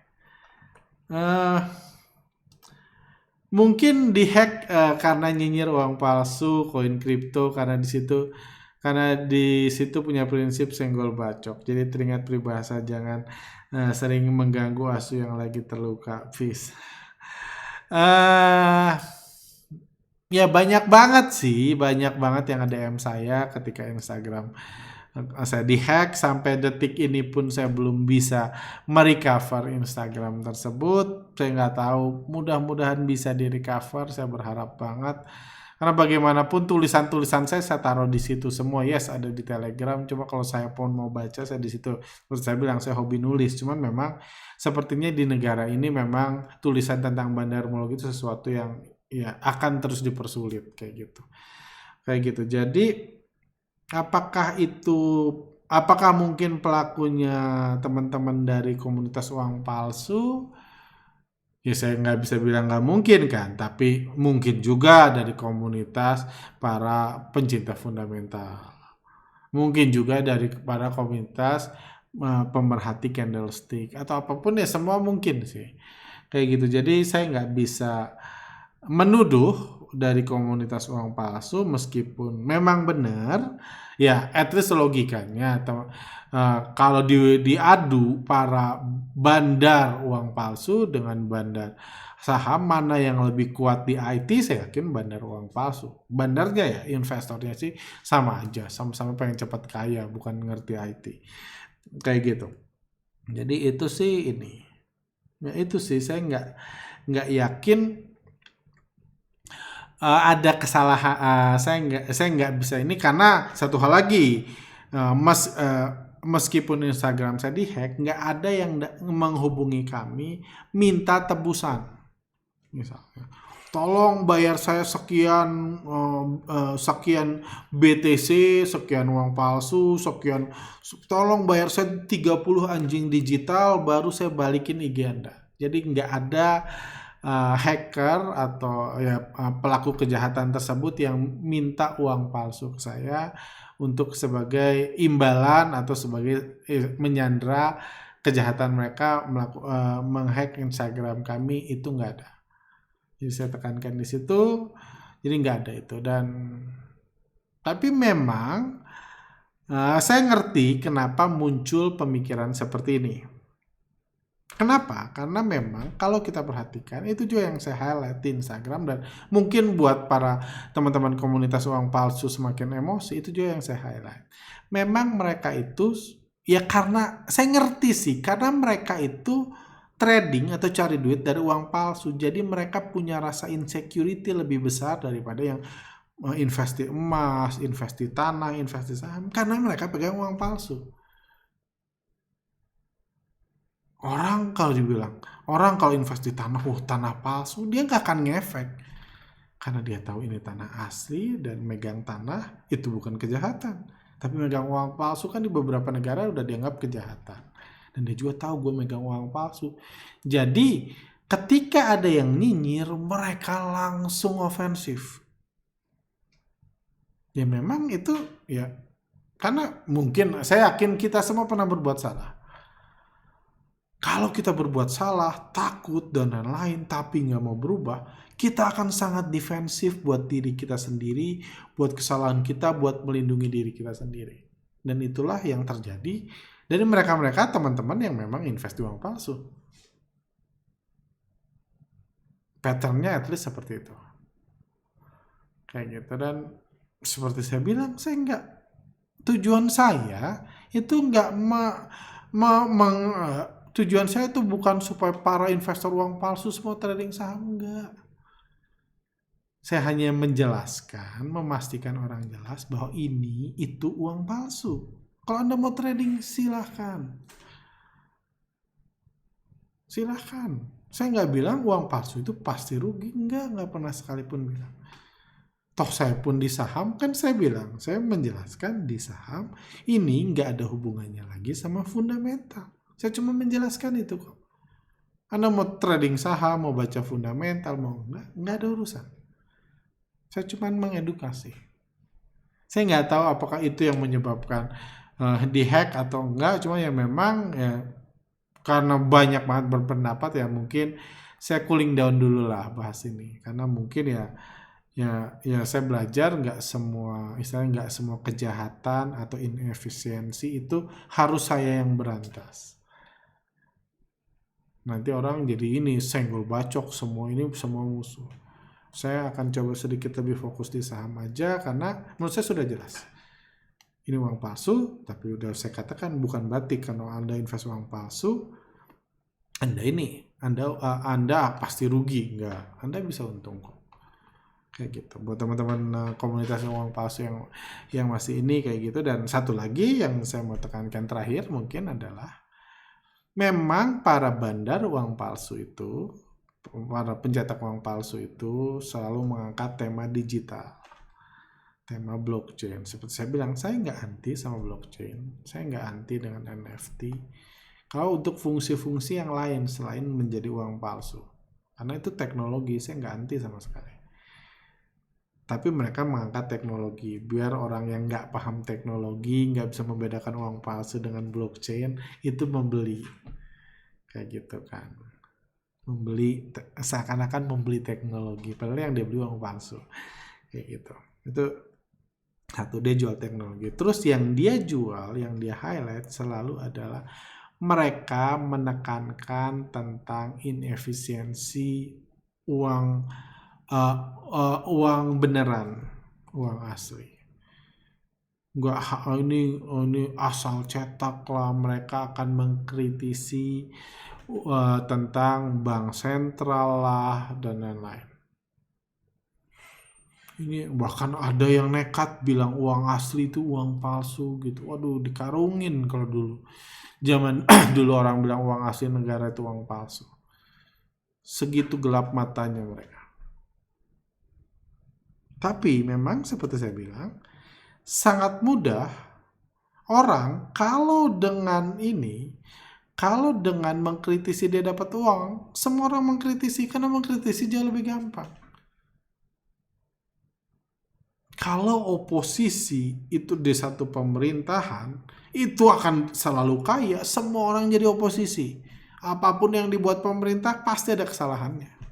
Mungkin dihack karena nyinyir uang palsu, koin kripto, karena di situ punya prinsip senggol bacok. Jadi teringat peribahasa jangan sering mengganggu asu yang lagi terluka. Peace. Ya banyak banget yang DM saya ketika Instagram saya dihack. Sampai detik ini pun saya belum bisa merecover Instagram tersebut. Saya nggak tahu, mudah-mudahan bisa direcover, saya berharap banget. Karena bagaimanapun tulisan-tulisan saya taruh di situ semua. Yes, ada di Telegram. Cuma kalau saya pun mau baca, saya di situ. Terus saya bilang saya hobi nulis. Cuman memang sepertinya di negara ini memang tulisan tentang bandarmologi itu sesuatu yang ya akan terus dipersulit kayak gitu. Jadi apakah mungkin pelakunya teman-teman dari komunitas uang palsu? Ya saya nggak bisa bilang nggak mungkin kan, tapi mungkin juga dari komunitas para pencinta fundamental. Mungkin juga dari para komunitas pemerhati candlestick atau apapun ya, semua mungkin sih. Kayak gitu. Jadi saya nggak bisa menuduh dari komunitas uang palsu meskipun memang benar ya, at least logikanya kalau diadu para bandar uang palsu dengan bandar saham, mana yang lebih kuat di IT, saya yakin bandar uang palsu. Bandarnya ya, investornya sih sama aja, sama-sama pengen cepat kaya, bukan ngerti IT kayak gitu. Jadi itu sih saya nggak yakin ada kesalahan. Saya nggak bisa ini karena satu hal lagi, meskipun Instagram saya dihack, nggak ada yang menghubungi kami minta tebusan. Misalnya, tolong bayar saya sekian BTC, sekian uang palsu, tolong bayar saya 30 anjing digital baru saya balikin IG Anda. Jadi nggak ada hacker atau ya pelaku kejahatan tersebut yang minta uang palsu ke saya untuk sebagai imbalan atau sebagai menyandra kejahatan mereka menghack Instagram kami. Itu nggak ada. Jadi saya tekankan di situ. Jadi nggak ada itu. Tapi memang saya ngerti kenapa muncul pemikiran seperti ini. Kenapa? Karena memang kalau kita perhatikan, itu juga yang saya highlight di Instagram, dan mungkin buat para teman-teman komunitas uang palsu semakin emosi, itu juga yang saya highlight. Memang mereka itu, ya karena saya ngerti sih, karena mereka itu trading atau cari duit dari uang palsu, jadi mereka punya rasa insecurity lebih besar daripada yang investi emas, investi tanah, investi saham, karena mereka pegang uang palsu. Orang kalau investasi tanah palsu, dia nggak akan ngefek. Karena dia tahu ini tanah asli dan megang tanah itu bukan kejahatan. Tapi megang uang palsu kan di beberapa negara udah dianggap kejahatan. Dan dia juga tahu gue megang uang palsu. Jadi Ketika ada yang nyinyir, mereka langsung ofensif. Ya memang itu ya, karena mungkin saya yakin kita semua pernah berbuat salah. Kalau kita berbuat salah, takut dan lain-lain, tapi nggak mau berubah, kita akan sangat defensif buat diri kita sendiri, buat kesalahan kita, buat melindungi diri kita sendiri. Dan itulah yang terjadi dari mereka-mereka teman-teman yang memang invest di uang palsu. Patternnya at least seperti itu. Kayak gitu. Dan seperti saya bilang, saya nggak, tujuan saya itu nggak tujuan saya itu bukan supaya para investor uang palsu semua trading saham, enggak. Saya hanya menjelaskan, memastikan orang jelas bahwa ini itu uang palsu. Kalau Anda mau trading, silahkan. Silahkan. Saya nggak bilang uang palsu itu pasti rugi. Nggak pernah sekalipun bilang. Toh saya pun di saham, kan saya bilang, saya menjelaskan di saham, ini nggak ada hubungannya lagi sama fundamental. Saya cuma menjelaskan itu kok. Anda mau trading saham, mau baca fundamental, mau nggak ada urusan. Saya cuma mengedukasi. Saya nggak tahu apakah itu yang menyebabkan dihack atau enggak, cuma ya memang ya, karena banyak banget berpendapat ya, mungkin saya cooling down dulu lah bahas ini. Karena mungkin ya saya belajar nggak semua, istilahnya nggak semua kejahatan atau inefisiensi itu harus saya yang berantas. Nanti orang jadi ini senggol bacok, semua ini semua musuh. Saya akan coba sedikit lebih fokus di saham aja, karena menurut saya sudah jelas. Ini uang palsu, tapi udah saya katakan bukan berarti kalau Anda invest uang palsu, Anda pasti rugi. Enggak, Anda bisa untung kok. Kayak gitu. Buat teman-teman komunitas uang palsu yang masih ini kayak gitu. Dan satu lagi yang saya mau tekankan terakhir mungkin adalah, memang para bandar uang palsu itu, para pencetak uang palsu itu selalu mengangkat tema digital, tema blockchain. Seperti saya bilang, saya nggak anti sama blockchain, saya nggak anti dengan NFT. Kalau untuk fungsi-fungsi yang lain selain menjadi uang palsu, karena itu teknologi, saya nggak anti sama sekali. Tapi mereka mengangkat teknologi, biar orang yang nggak paham teknologi, nggak bisa membedakan uang palsu dengan blockchain, itu membeli. Kayak gitu kan. Membeli, seakan-akan membeli teknologi, padahal yang dia beli uang palsu. Kayak gitu. Itu satu, dia jual teknologi. Terus yang dia jual, yang dia highlight selalu adalah mereka menekankan tentang inefisiensi uang beneran, uang asli. Enggak, ini asal cetak lah. Mereka akan mengkritisi tentang bank sentral lah dan lain-lain. Ini bahkan ada yang nekat bilang uang asli itu uang palsu gitu. Waduh, dikarungin kalau dulu. Zaman dulu orang bilang uang asli negara itu uang palsu. Segitu gelap matanya mereka. Tapi memang seperti saya bilang, sangat mudah orang kalau dengan mengkritisi dia dapat uang, semua orang mengkritisi, karena mengkritisi jauh lebih gampang. Kalau oposisi itu di satu pemerintahan, itu akan selalu kaya, semua orang jadi oposisi. Apapun yang dibuat pemerintah pasti ada kesalahannya.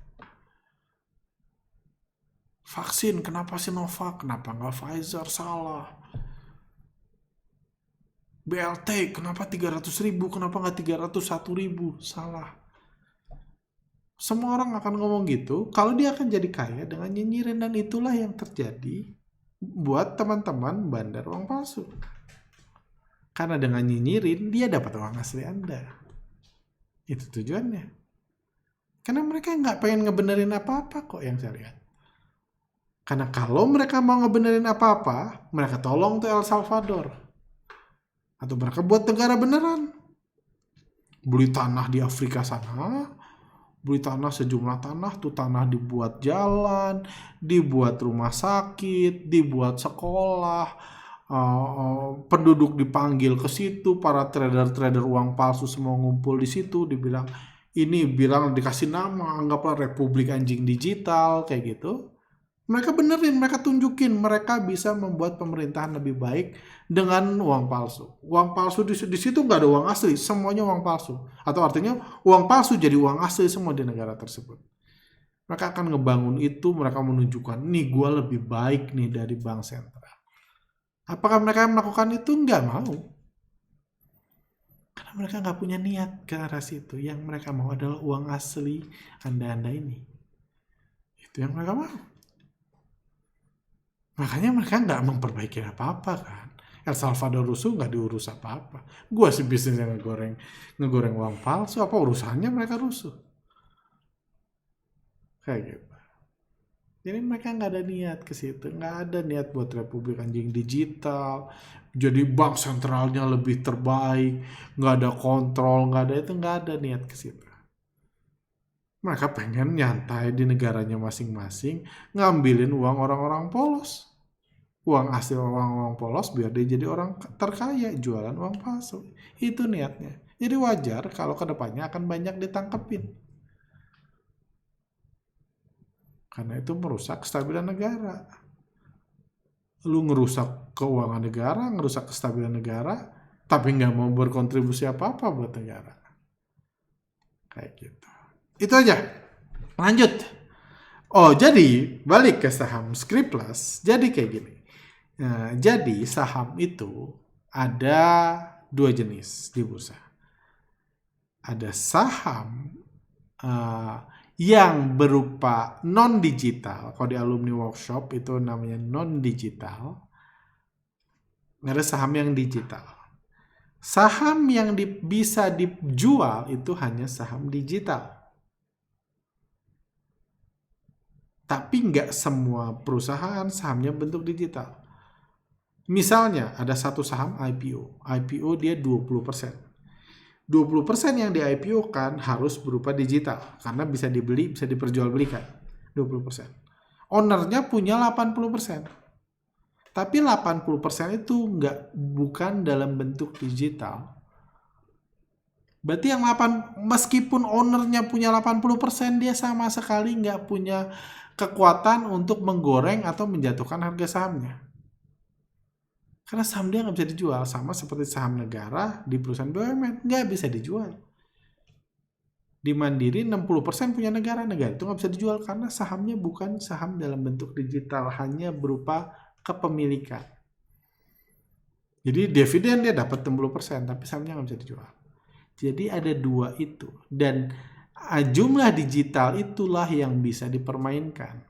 Vaksin, kenapa Sinovac? Kenapa nggak Pfizer? Salah. BLT, kenapa 300.000? Kenapa nggak 301.000? Salah. Semua orang akan ngomong gitu, kalau dia akan jadi kaya dengan nyinyirin, dan itulah yang terjadi buat teman-teman bandar uang palsu. Karena dengan nyinyirin, dia dapat uang asli Anda. Itu tujuannya. Karena mereka nggak pengen ngebenerin apa-apa kok yang saya lihat. Karena kalau mereka mau ngebenerin apa-apa, mereka tolong tuh El Salvador. Atau mereka buat negara beneran. Beli tanah di Afrika sana, beli tanah, sejumlah tanah, tuh tanah dibuat jalan, dibuat rumah sakit, dibuat sekolah, penduduk dipanggil ke situ, para trader-trader uang palsu semua ngumpul di situ, dibilang ini bilang dikasih nama, anggaplah Republik Anjing Digital, kayak gitu. Mereka benerin, mereka tunjukin, mereka bisa membuat pemerintahan lebih baik dengan uang palsu. Uang palsu di situ nggak ada uang asli, semuanya uang palsu. Atau artinya uang palsu jadi uang asli semua di negara tersebut. Mereka akan ngebangun itu, mereka menunjukkan, nih gue lebih baik nih dari bank sentral. Apakah mereka melakukan itu? Nggak mau. Karena mereka nggak punya niat ke arah situ. Yang mereka mau adalah uang asli Anda-Anda ini. Itu yang mereka mau. Makanya mereka nggak memperbaiki apa-apa kan. El Salvador rusuh nggak diurus apa-apa. Gua sih bisnisnya ngegoreng uang palsu. Apa urusannya mereka rusuh? Kayak gitu. Jadi mereka nggak ada niat ke situ. Nggak ada niat buat Republik Anjing Digital. Jadi bank sentralnya lebih terbaik. Nggak ada kontrol. Nggak ada itu. Nggak ada niat ke situ. Mereka pengen nyantai di negaranya masing-masing. Ngambilin uang orang-orang polos. Uang asli orang-orang polos biar dia jadi orang terkaya, jualan uang palsu. Itu niatnya. Jadi wajar kalau kedepannya akan banyak ditangkepin. Karena itu merusak kestabilan negara. Lu ngerusak keuangan negara, ngerusak kestabilan negara, tapi nggak mau berkontribusi apa-apa buat negara. Kayak gitu. Itu aja. Lanjut. Oh, jadi balik ke saham Skriplas. Jadi kayak gini. Nah, jadi saham itu ada dua jenis di bursa. Ada saham yang berupa non-digital. Kalau di alumni workshop itu namanya non-digital. Ada saham yang digital. Saham yang bisa dijual itu hanya saham digital. Tapi nggak semua perusahaan sahamnya bentuk digital. Misalnya ada satu saham IPO. IPO dia 20%. 20% yang di IPO kan harus berupa digital. Karena bisa dibeli, bisa diperjualbelikan. 20%. Ownernya punya 80%. Tapi 80% itu bukan dalam bentuk digital. Berarti yang meskipun ownernya punya 80%, dia sama sekali nggak punya kekuatan untuk menggoreng atau menjatuhkan harga sahamnya. Karena saham dia nggak bisa dijual, sama seperti saham negara di perusahaan BUMN, nggak bisa dijual. Di Mandiri 60% punya negara itu nggak bisa dijual karena sahamnya bukan saham dalam bentuk digital, hanya berupa kepemilikan. Jadi dividen dia dapat 60%, tapi sahamnya nggak bisa dijual. Jadi ada dua itu, dan jumlah digital itulah yang bisa dipermainkan.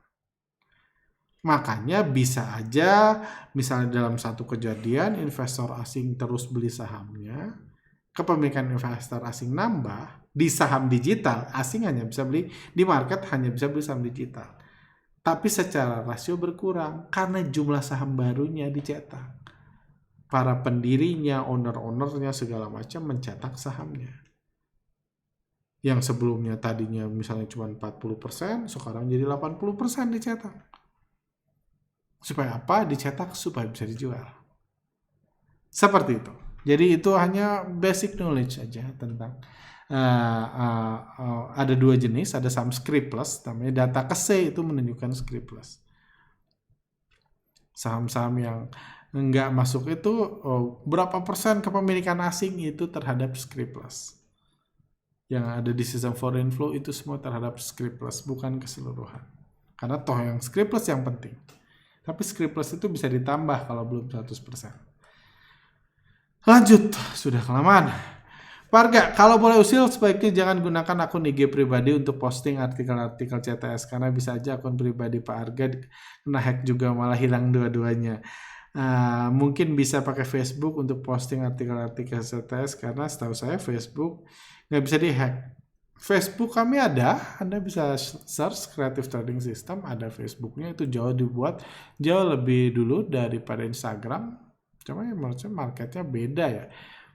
Makanya bisa aja misalnya dalam satu kejadian investor asing terus beli sahamnya, kepemilikan investor asing nambah, di saham digital asing hanya bisa beli, di market hanya bisa beli saham digital. Tapi secara rasio berkurang karena jumlah saham barunya dicetak. Para pendirinya, owner-ownernya segala macam mencetak sahamnya. Yang sebelumnya tadinya misalnya cuma 40%, sekarang jadi 80% dicetak. Supaya apa? Dicetak supaya bisa dijual. Seperti itu. Jadi itu hanya basic knowledge saja tentang ada dua jenis, ada saham Skriplas, namanya data kese itu menunjukkan Skriplas. Saham-saham yang nggak masuk itu berapa persen kepemilikan asing itu terhadap Skriplas. Yang ada di sistem foreign flow itu semua terhadap Skriplas, bukan keseluruhan. Karena toh yang Skriplas yang penting. Tapi Skriplas itu bisa ditambah kalau belum 100%. Lanjut, sudah kelamaan. Warga, kalau boleh usil sebaiknya jangan gunakan akun IG pribadi untuk posting artikel-artikel CTS karena bisa aja akun pribadi Pak Arga kena hack juga malah hilang dua-duanya. Mungkin bisa pakai Facebook untuk posting artikel-artikel CTS karena setahu saya Facebook nggak bisa dihack. Facebook kami ada, Anda bisa search Creative Trading System, ada Facebooknya, itu dibuat jauh lebih dulu daripada Instagram. Cuma ya menurut marketnya beda ya,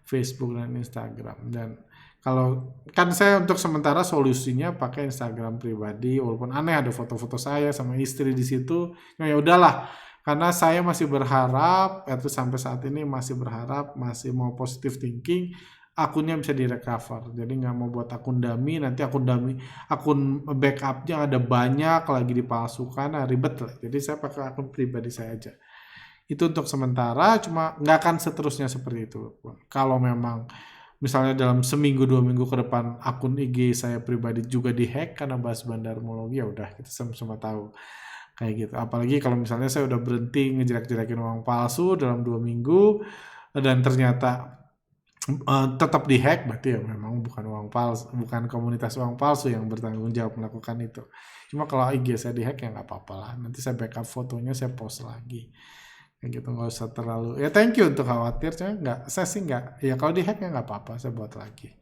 Facebook dan Instagram. Dan kalau kan saya untuk sementara solusinya pakai Instagram pribadi, walaupun aneh ada foto-foto saya sama istri di situ, ya udahlah. Karena saya masih berharap, itu sampai saat ini masih berharap, masih mau positive thinking, akunnya bisa direcover. Jadi nggak mau buat akun dummy, nanti akun backupnya ada banyak lagi dipalsukan, nah ribet lah. Jadi saya pakai akun pribadi saya aja. Itu untuk sementara, cuma nggak akan seterusnya seperti itu. Kalau memang misalnya dalam seminggu 2 minggu ke depan akun IG saya pribadi juga dihack karena bahas bandarmologi, ya udah kita sama-sama tahu kayak gitu. Apalagi kalau misalnya saya udah berhenti ngejelek-jelekin uang palsu dalam 2 minggu dan ternyata tetap dihack, berarti ya memang bukan uang palsu, bukan komunitas uang palsu yang bertanggung jawab melakukan itu. Cuma kalau IG saya dihack ya nggak apa-apa lah. Nanti saya backup fotonya, saya post lagi. Kayak gitu, nggak usah terlalu. Ya thank you untuk khawatir, cuma nggak, saya sih nggak. Ya kalau dihack ya nggak apa-apa, saya buat lagi.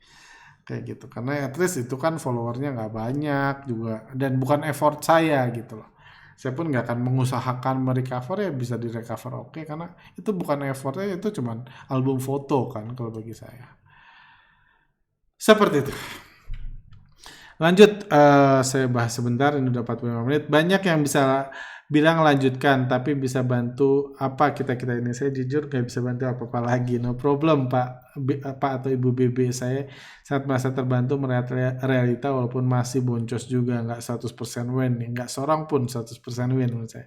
Kayak gitu, karena at least itu kan followernya nggak banyak juga dan bukan effort saya gitu loh. Saya pun nggak akan mengusahakan merecover, ya bisa direcover oke, karena itu bukan effortnya, itu cuman album foto kan kalau bagi saya. Seperti itu. Lanjut, saya bahas sebentar, ini udah 45 menit. Banyak yang bisa bilang lanjutkan, tapi bisa bantu apa kita-kita ini. Saya jujur gak bisa bantu apa-apa lagi. No problem, Pak atau Ibu BB. Saya sangat merasa terbantu melihat realita walaupun masih boncos juga. Nggak 100% win. Nggak seorang pun 100% win menurut saya.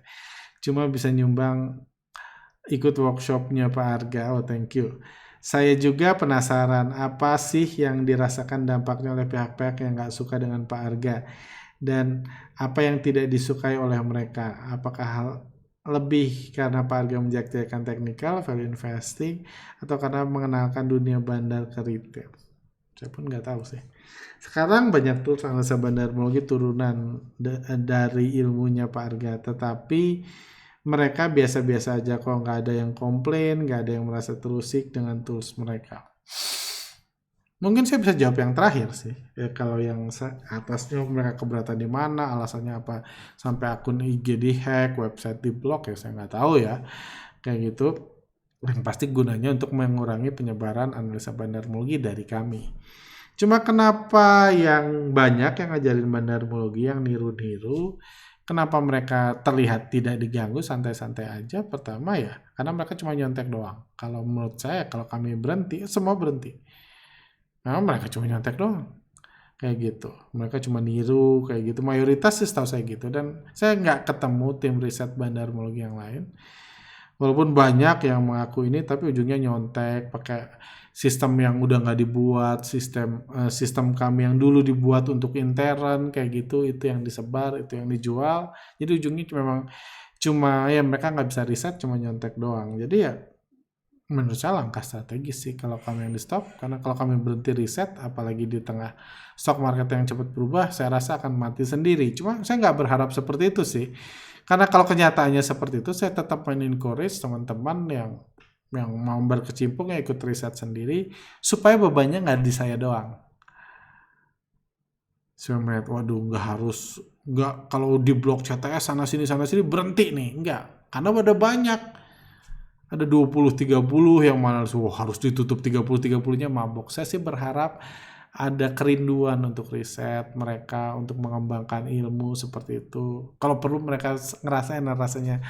Cuma bisa nyumbang ikut workshopnya Pak Arga. Oh, thank you. Saya juga penasaran apa sih yang dirasakan dampaknya oleh pihak-pihak yang nggak suka dengan Pak Arga dan apa yang tidak disukai oleh mereka. Apakah hal lebih karena Pak Arga menjajakan technical, value investing, atau karena mengenalkan dunia bandar ke retail? Saya pun nggak tahu sih. Sekarang banyak tools analisa bandarmologi turunan dari ilmunya Pak Arga, tetapi mereka biasa-biasa aja kok, nggak ada yang komplain, nggak ada yang merasa terusik dengan tools mereka. Mungkin saya bisa jawab yang terakhir sih. Ya, kalau yang atasnya mereka keberatan di mana, alasannya apa, sampai akun IG dihack, website diblok, ya saya nggak tahu ya. Kayak gitu. Yang pasti gunanya untuk mengurangi penyebaran analisa bandarmologi dari kami. Cuma kenapa yang banyak yang ngajarin bandarmologi yang niru-niru, kenapa mereka terlihat tidak diganggu, santai-santai aja? Pertama ya, karena mereka cuma nyontek doang. Kalau menurut saya, kalau kami berhenti, semua berhenti. Nah, mereka cuma nyontek doang. Kayak gitu. Mereka cuma niru, kayak gitu. Mayoritas sih setahu saya gitu. Dan saya nggak ketemu tim riset bandarmologi yang lain. Walaupun banyak yang mengaku ini, tapi ujungnya nyontek, pakai sistem yang udah nggak dibuat, sistem kami yang dulu dibuat untuk intern, kayak gitu, itu yang disebar, itu yang dijual. Jadi ujungnya memang cuma ya mereka nggak bisa riset, cuma nyontek doang. Jadi ya menurut saya langkah strategis sih kalau kami yang di stop, karena kalau kami berhenti riset, apalagi di tengah stock market yang cepat berubah, saya rasa akan mati sendiri. Cuma saya nggak berharap seperti itu sih, karena kalau kenyataannya seperti itu, saya tetap encourage teman-teman yang mau berkecimpung ya ikut riset sendiri, supaya bebannya nggak di saya doang. Saya melihat, waduh, nggak kalau di blok CTS sana sini berhenti nih, nggak, karena ada banyak. Ada 20-30 yang mana harus ditutup 30-30-nya mabok. Saya sih berharap ada kerinduan untuk riset mereka, untuk mengembangkan ilmu seperti itu. Kalau perlu mereka ngerasain rasanya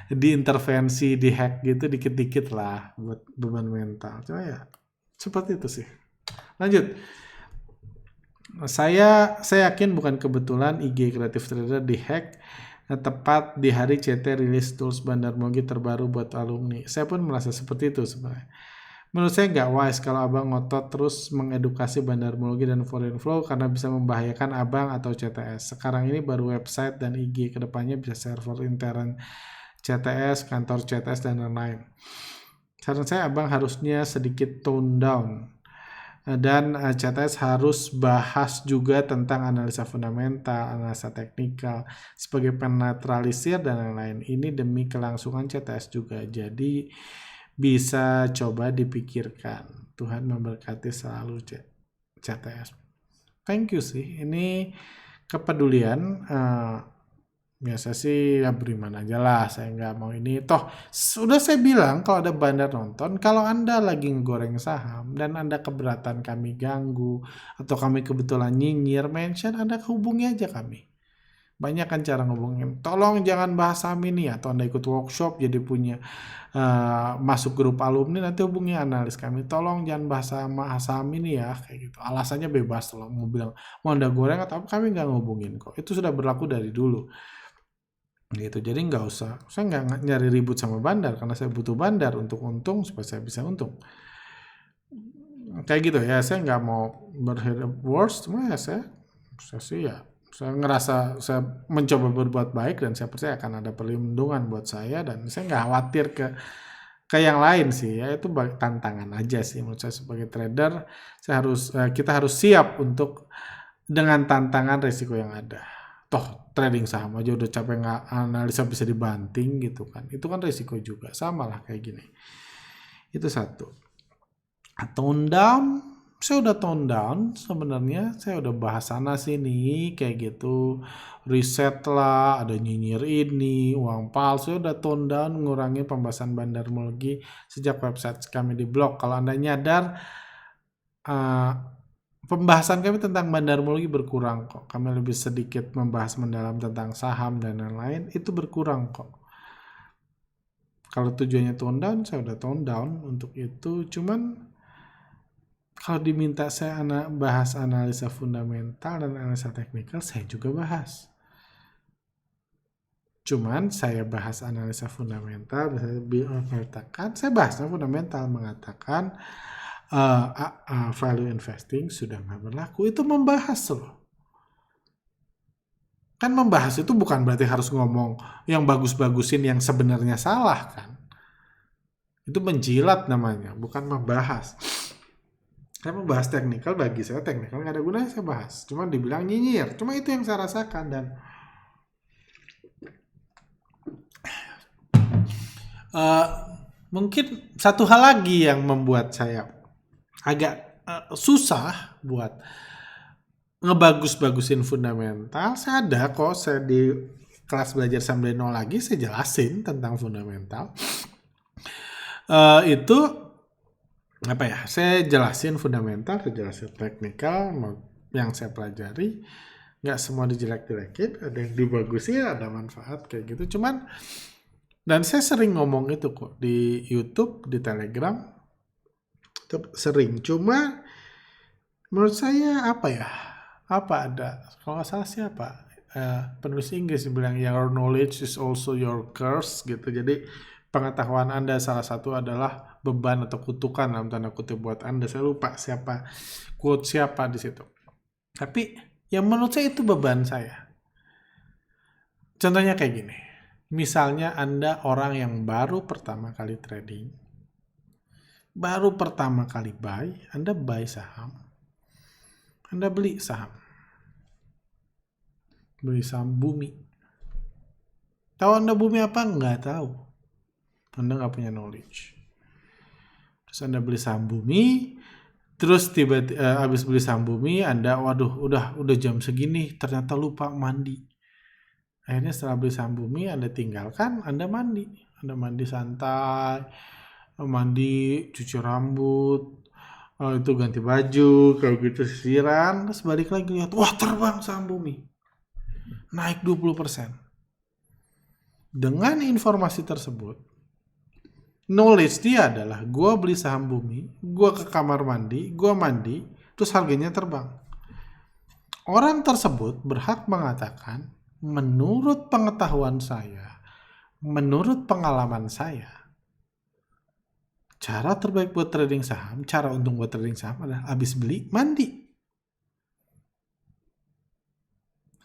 diintervensi, dihack gitu dikit-dikit lah buat beban mental. Cuma ya seperti itu sih. Lanjut. Saya yakin bukan kebetulan IG Creative Trader dihack tepat di hari CT rilis tools bandarmologi terbaru buat alumni. Saya pun merasa seperti itu sebenarnya. Menurut saya nggak wise kalau abang ngotot terus mengedukasi bandarmologi dan foreign flow karena bisa membahayakan abang atau CTS. Sekarang ini baru website dan IG, kedepannya bisa server intern CTS, kantor CTS, dan lain-lain. Saran saya abang harusnya sedikit tone down. Dan CTS harus bahas juga tentang analisa fundamental, analisa teknikal, sebagai penetralisir dan lain-lain. Ini demi kelangsungan CTS juga. Jadi bisa coba dipikirkan. Tuhan memberkati selalu CTS. Thank you sih. Ini kepedulian. Biasa sih ya beriman aja lah, saya nggak mau ini. Toh sudah saya bilang kalau ada bandar nonton, kalau Anda lagi ngegoreng saham dan Anda keberatan kami ganggu atau kami kebetulan nyinyir mention, Anda hubungi aja kami. Banyak kan cara ngomongin, tolong jangan bahas saham ini, atau Anda ikut workshop jadi punya masuk grup alumni, nanti hubungi analis kami, tolong jangan bahas saham ini ya, kayak gitu. Alasannya bebas loh, mau bilang mau Anda goreng atau apa, kami nggak ngehubungin kok. Itu sudah berlaku dari dulu. Gitu. Jadi nggak usah, saya nggak nyari ribut sama bandar karena saya butuh bandar untuk untung supaya saya bisa untung. Kayak gitu ya, saya nggak mau berharap worst, cuma ya saya sih ya, saya ngerasa saya mencoba berbuat baik dan saya percaya akan ada perlindungan buat saya, dan saya nggak khawatir ke yang lain sih ya. Itu tantangan aja sih menurut saya sebagai trader. Kita harus siap untuk dengan tantangan risiko yang ada. Toh trading saham aja udah capek, nggak analisa bisa dibanting gitu kan, itu kan risiko juga, sama lah kayak gini. Itu satu. Tone down, saya udah tone down sebenarnya. Saya udah bahas sana sini kayak gitu, riset lah, ada nyinyir ini, uang palsu. Saya udah tone down, ngurangi pembahasan bandarmologi sejak website kami di blog. Kalau Anda nyadar, pembahasan kami tentang bandarmologi berkurang kok. Kami lebih sedikit membahas mendalam tentang saham dan lain-lain, itu berkurang kok. Kalau tujuannya tone down, saya udah tone down untuk itu. Cuman kalau diminta saya bahas analisa fundamental dan analisa teknikal, saya juga bahas. Cuman saya bahas analisa fundamental, saya bahasnya fundamental, mengatakan value investing sudah nggak berlaku. Itu membahas loh. Kan membahas itu bukan berarti harus ngomong yang bagus-bagusin yang sebenarnya salah kan. Itu menjilat namanya, bukan membahas. Saya membahas teknikal, bagi saya teknikal nggak ada gunanya saya bahas. Cuma dibilang nyinyir, cuma itu yang saya rasakan. Dan mungkin satu hal lagi yang membuat saya agak susah buat ngebagus-bagusin fundamental. Saya ada kok, saya di kelas belajar sambil nol lagi saya jelasin tentang fundamental. Itu apa ya, saya jelasin fundamental, saya jelasin teknikal yang saya pelajari. Nggak semua dijelek-jelekin, ada yang dibagusin, ada manfaat kayak gitu. Cuman, dan saya sering ngomong itu kok di YouTube, di Telegram, sering. Cuma menurut saya apa ya, ada, kalau nggak salah siapa, penulis Inggris bilang your knowledge is also your curse gitu. Jadi pengetahuan Anda salah satu adalah beban atau kutukan dalam tanda kutip buat Anda. Saya lupa quote siapa di situ. Tapi yang menurut saya itu beban saya. Contohnya kayak gini. Misalnya Anda orang yang baru pertama kali trading, baru pertama kali buy, Anda buy saham, Anda beli saham Bumi. Tahu Anda Bumi apa? Nggak tahu. Anda nggak punya knowledge. Terus Anda beli saham Bumi, terus tiba-tiba habis beli saham Bumi, Anda waduh udah jam segini, ternyata lupa mandi. Akhirnya setelah beli saham Bumi, Anda tinggalkan, Anda mandi santai, mandi, cuci rambut, itu ganti baju, kayak gitu, sisiran, terus balik lagi lihat, wah terbang saham Bumi, naik 20%. Dengan informasi tersebut, knowledge dia adalah gue beli saham Bumi, gue ke kamar mandi, gue mandi, terus harganya terbang. Orang tersebut berhak mengatakan, menurut pengetahuan saya, menurut pengalaman saya, cara terbaik buat trading saham, cara untung buat trading saham adalah habis beli, mandi.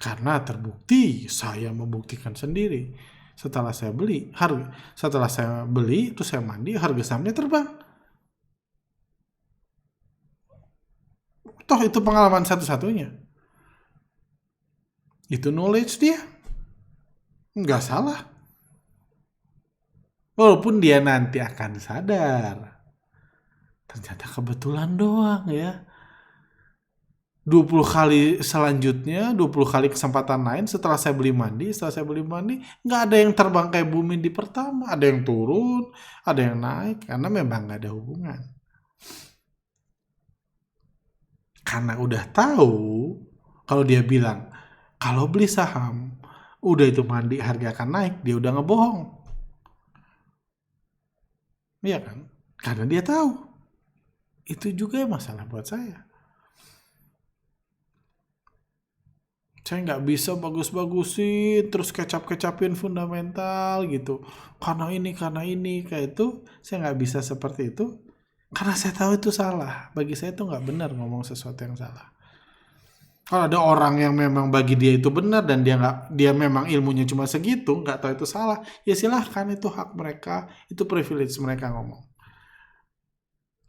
Karena terbukti, saya membuktikan sendiri. Setelah saya beli, terus saya mandi, harga sahamnya terbang. Toh itu pengalaman satu-satunya. Itu knowledge dia. Nggak salah. Walaupun dia nanti akan sadar. Ternyata kebetulan doang ya. 20 kali selanjutnya, 20 kali kesempatan lain setelah saya beli mandi, nggak ada yang terbang kayak Bumi di pertama. Ada yang turun, ada yang naik, karena memang nggak ada hubungan. Karena udah tahu, kalau dia bilang, kalau beli saham, Udah itu mandi harga akan naik, dia udah ngebohong. Iya kan? Karena dia tahu. Itu juga masalah buat saya. Saya nggak bisa bagus-bagusin, terus kecap-kecapin fundamental gitu. Karena ini, kayak itu. Saya nggak bisa seperti itu. Karena saya tahu itu salah. Bagi saya itu nggak benar ngomong sesuatu yang salah. Kalau ada orang yang memang bagi dia itu benar dan dia memang ilmunya cuma segitu, nggak tahu itu salah, ya silahkan, itu hak mereka, itu privilege mereka ngomong.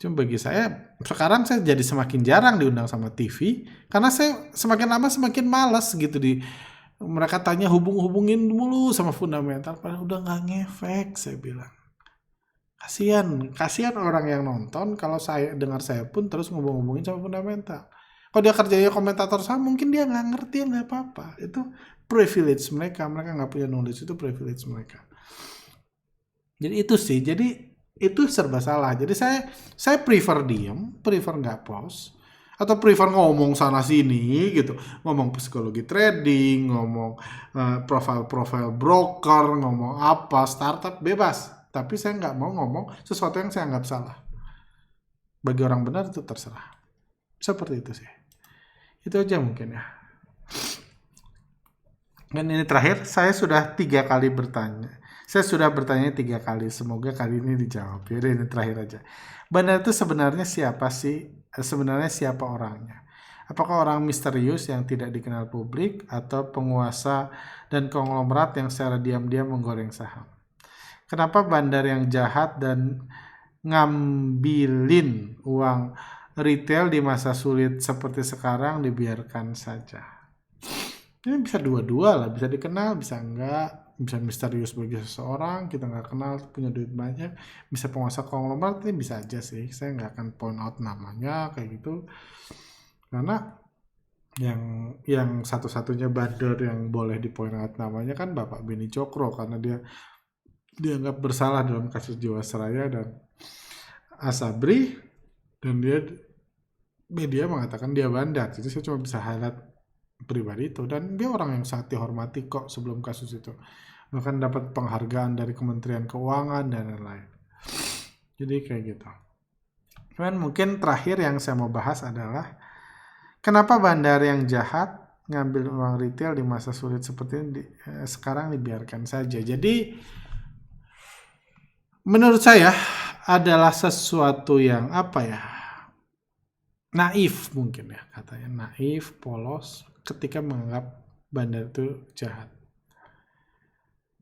Cuma bagi saya, sekarang saya jadi semakin jarang diundang sama TV, karena saya semakin lama semakin malas gitu mereka tanya hubungin mulu sama fundamental, padahal udah nggak ngefek, saya bilang. Kasihan orang yang nonton kalau saya dengar saya pun terus ngubungin sama fundamental. Kalau dia kerjanya komentator sama, mungkin dia nggak ngerti, nggak apa-apa. Itu privilege mereka nggak punya knowledge, itu privilege mereka. Jadi itu sih, itu serba salah. Jadi saya prefer diem, prefer nggak post, atau prefer ngomong sana sini gitu, ngomong psikologi trading, ngomong profile broker, ngomong apa startup, bebas. Tapi saya nggak mau ngomong sesuatu yang saya anggap salah. Bagi orang benar itu terserah. Seperti itu sih. Itu aja mungkin ya. Dan ini terakhir, saya sudah 3 kali bertanya. Saya sudah bertanya 3 kali, semoga kali ini dijawab. Yaudah, ini terakhir aja. Bandar itu sebenarnya siapa sih? Sebenarnya siapa orangnya? Apakah orang misterius yang tidak dikenal publik, atau penguasa dan konglomerat yang secara diam-diam menggoreng saham? Kenapa bandar yang jahat dan ngambilin uang retail di masa sulit seperti sekarang dibiarkan saja? Ini bisa dua-dua lah, bisa dikenal, bisa enggak, bisa misterius bagi seseorang, kita nggak kenal, punya duit banyak, bisa penguasa konglomerat, ini bisa aja sih, saya nggak akan point out namanya kayak gitu, karena yang satu-satunya bandar yang boleh di point out namanya kan Bapak Beni Cokro, karena dia dianggap bersalah dalam kasus Jiwasraya dan Asabri, dan media mengatakan dia bandar. Jadi saya cuma bisa highlight pribadi itu, dan dia orang yang sangat dihormati kok sebelum kasus itu, bahkan dapat penghargaan dari Kementerian Keuangan dan lain-lain. Jadi kayak gitu. Cuman mungkin terakhir yang saya mau bahas adalah kenapa bandar yang jahat ngambil uang retail di masa sulit seperti ini sekarang dibiarkan saja. Jadi menurut saya adalah sesuatu yang naif mungkin ya, katanya naif, polos ketika menganggap bandar itu jahat.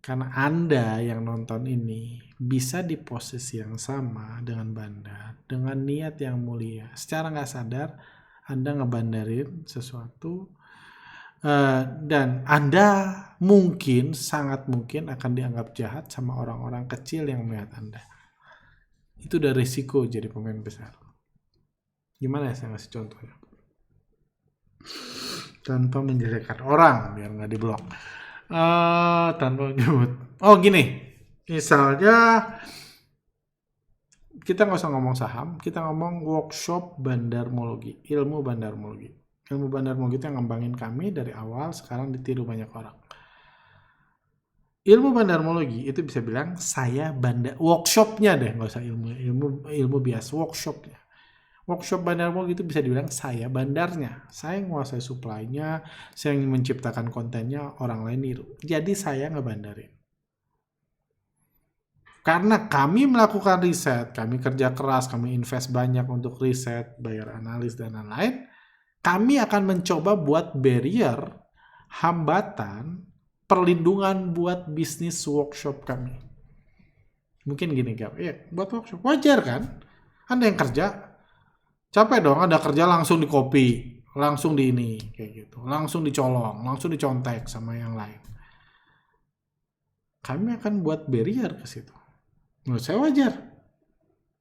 Karena Anda yang nonton ini bisa di posisi yang sama dengan bandar, dengan niat yang mulia. Secara nggak sadar Anda ngebandarin sesuatu, dan Anda sangat mungkin akan dianggap jahat sama orang-orang kecil yang melihat Anda. Itu udah risiko jadi pemain besar. Gimana ya saya ngasih contohnya? Tanpa menjelekkan orang, biar nggak diblok. Tanpa menyebut. Oh gini, misalnya kita nggak usah ngomong saham, kita ngomong workshop bandarmologi, ilmu bandarmologi. Ilmu bandarmologi itu yang ngembangin kami dari awal, sekarang ditiru banyak orang. Ilmu bandarmologi itu bisa bilang saya workshopnya deh, nggak usah ilmu biasa, workshopnya. Workshop bandarmologi itu bisa dibilang saya bandarnya, saya menguasai supply-nya, saya yang menciptakan kontennya, orang lain niru. Jadi saya ngebandarin. Karena kami melakukan riset, kami kerja keras, kami invest banyak untuk riset, bayar analis dan lain-lain, kami akan mencoba buat barrier, hambatan, perlindungan buat bisnis workshop kami. Mungkin gini, buat workshop wajar kan? Anda yang kerja, capek dong, ada kerja langsung di copy, langsung di ini, kayak gitu. Langsung dicolong, langsung dicontek sama yang lain. Kami akan buat barrier ke situ. Menurut saya wajar.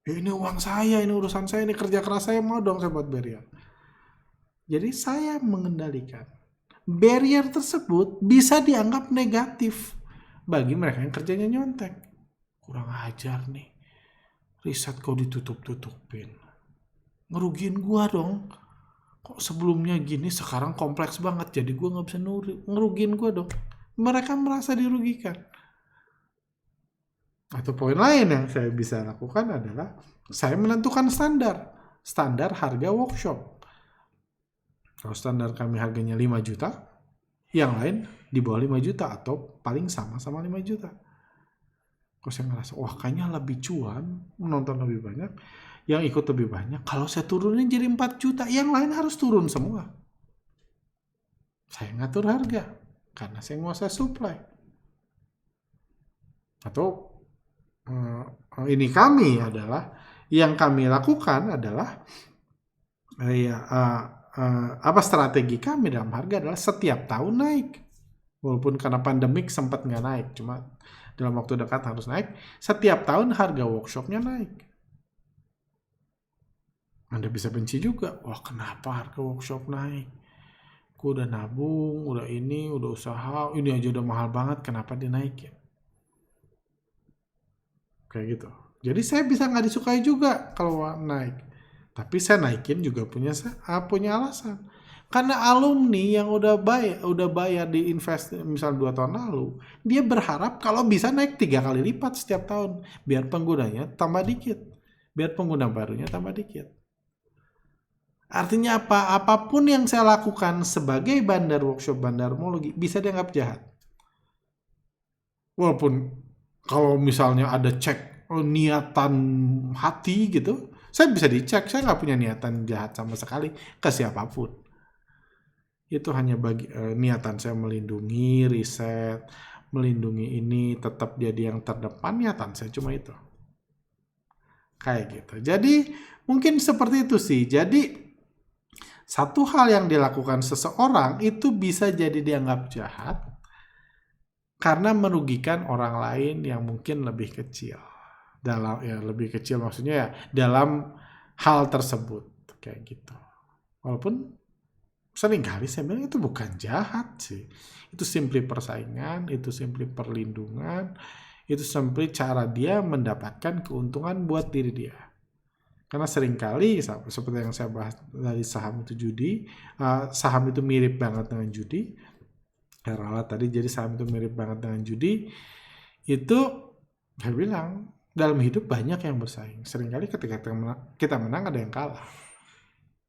Ini uang saya, ini urusan saya, ini kerja keras saya, mau dong saya buat barrier. Jadi saya mengendalikan. Barrier tersebut bisa dianggap negatif bagi mereka yang kerjanya nyontek. Kurang ajar nih. Riset kau ditutup-tutupin. Ngerugiin gua dong. Kok sebelumnya gini, sekarang kompleks banget, jadi gua nggak bisa ngerugiin gua dong. mereka merasa dirugikan. Atau poin lain yang saya bisa lakukan adalah saya menentukan standar harga workshop. Kalau standar kami harganya 5 juta, yang lain di bawah 5 juta atau paling sama-sama 5 juta. Kalau saya ngerasa, wah kayaknya lebih cuan, menonton lebih banyak, yang ikut lebih banyak. Kalau saya turunin jadi 4 juta, yang lain harus turun semua. Saya ngatur harga, karena saya menguasai supply. Atau ini kami adalah, yang kami lakukan adalah, strategi kami dalam harga adalah setiap tahun naik. Walaupun karena pandemik sempat nggak naik, cuma dalam waktu dekat harus naik. Setiap tahun harga workshopnya naik. Anda bisa benci juga, wah kenapa harga workshop naik? Gue udah nabung, udah ini, udah usaha, ini aja udah mahal banget, kenapa dinaikin? Kayak gitu. Jadi saya bisa nggak disukai juga kalau naik. Tapi saya naikin juga punya alasan. Karena alumni yang udah bayar di invest misal 2 tahun lalu, dia berharap kalau bisa naik 3 kali lipat setiap tahun, biar penggunanya tambah dikit, biar pengguna barunya tambah dikit. Artinya apa? Apapun yang saya lakukan sebagai bandar workshop bandarmologi bisa dianggap jahat. Walaupun kalau misalnya ada cek niatan hati gitu, saya bisa dicek, saya nggak punya niatan jahat sama sekali ke siapapun. Itu hanya niatan saya melindungi riset, melindungi ini, tetap jadi yang terdepan, niatan saya cuma itu. Kayak gitu. Jadi mungkin seperti itu sih. Jadi satu hal yang dilakukan seseorang itu bisa jadi dianggap jahat karena merugikan orang lain yang mungkin lebih kecil. Lebih kecil maksudnya ya dalam hal tersebut kayak gitu. Walaupun seringkali saya bilang itu bukan jahat sih. Itu simply persaingan, itu simply perlindungan, itu simply cara dia mendapatkan keuntungan buat diri dia. Karena seringkali seperti yang saya bahas dari saham itu judi, saham itu mirip banget dengan judi. Ralat tadi, jadi saham itu mirip banget dengan judi. Itu saya bilang dalam hidup banyak yang bersaing. Seringkali ketika kita menang ada yang kalah.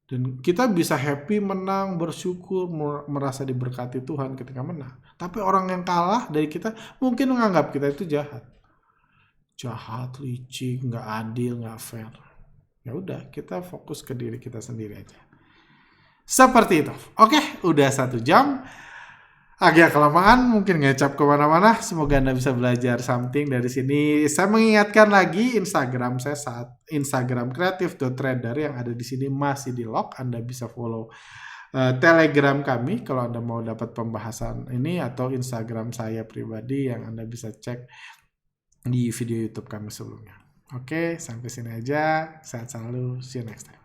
Dan kita bisa happy menang, bersyukur, merasa diberkati Tuhan ketika menang. Tapi orang yang kalah dari kita mungkin menganggap kita itu jahat. Jahat, licik, nggak adil, nggak fair. Ya udah, kita fokus ke diri kita sendiri aja. Seperti itu. Oke, udah 1 jam. Agak kelamaan, mungkin ngecap kemana-mana. Semoga Anda bisa belajar something dari sini. Saya mengingatkan lagi Instagram saya Instagram kreatif.trader yang ada di sini masih di lock. Anda bisa follow Telegram kami kalau Anda mau dapat pembahasan ini, atau Instagram saya pribadi yang Anda bisa cek di video YouTube kami sebelumnya. Oke, sampai sini aja. Sehat selalu. See you next time.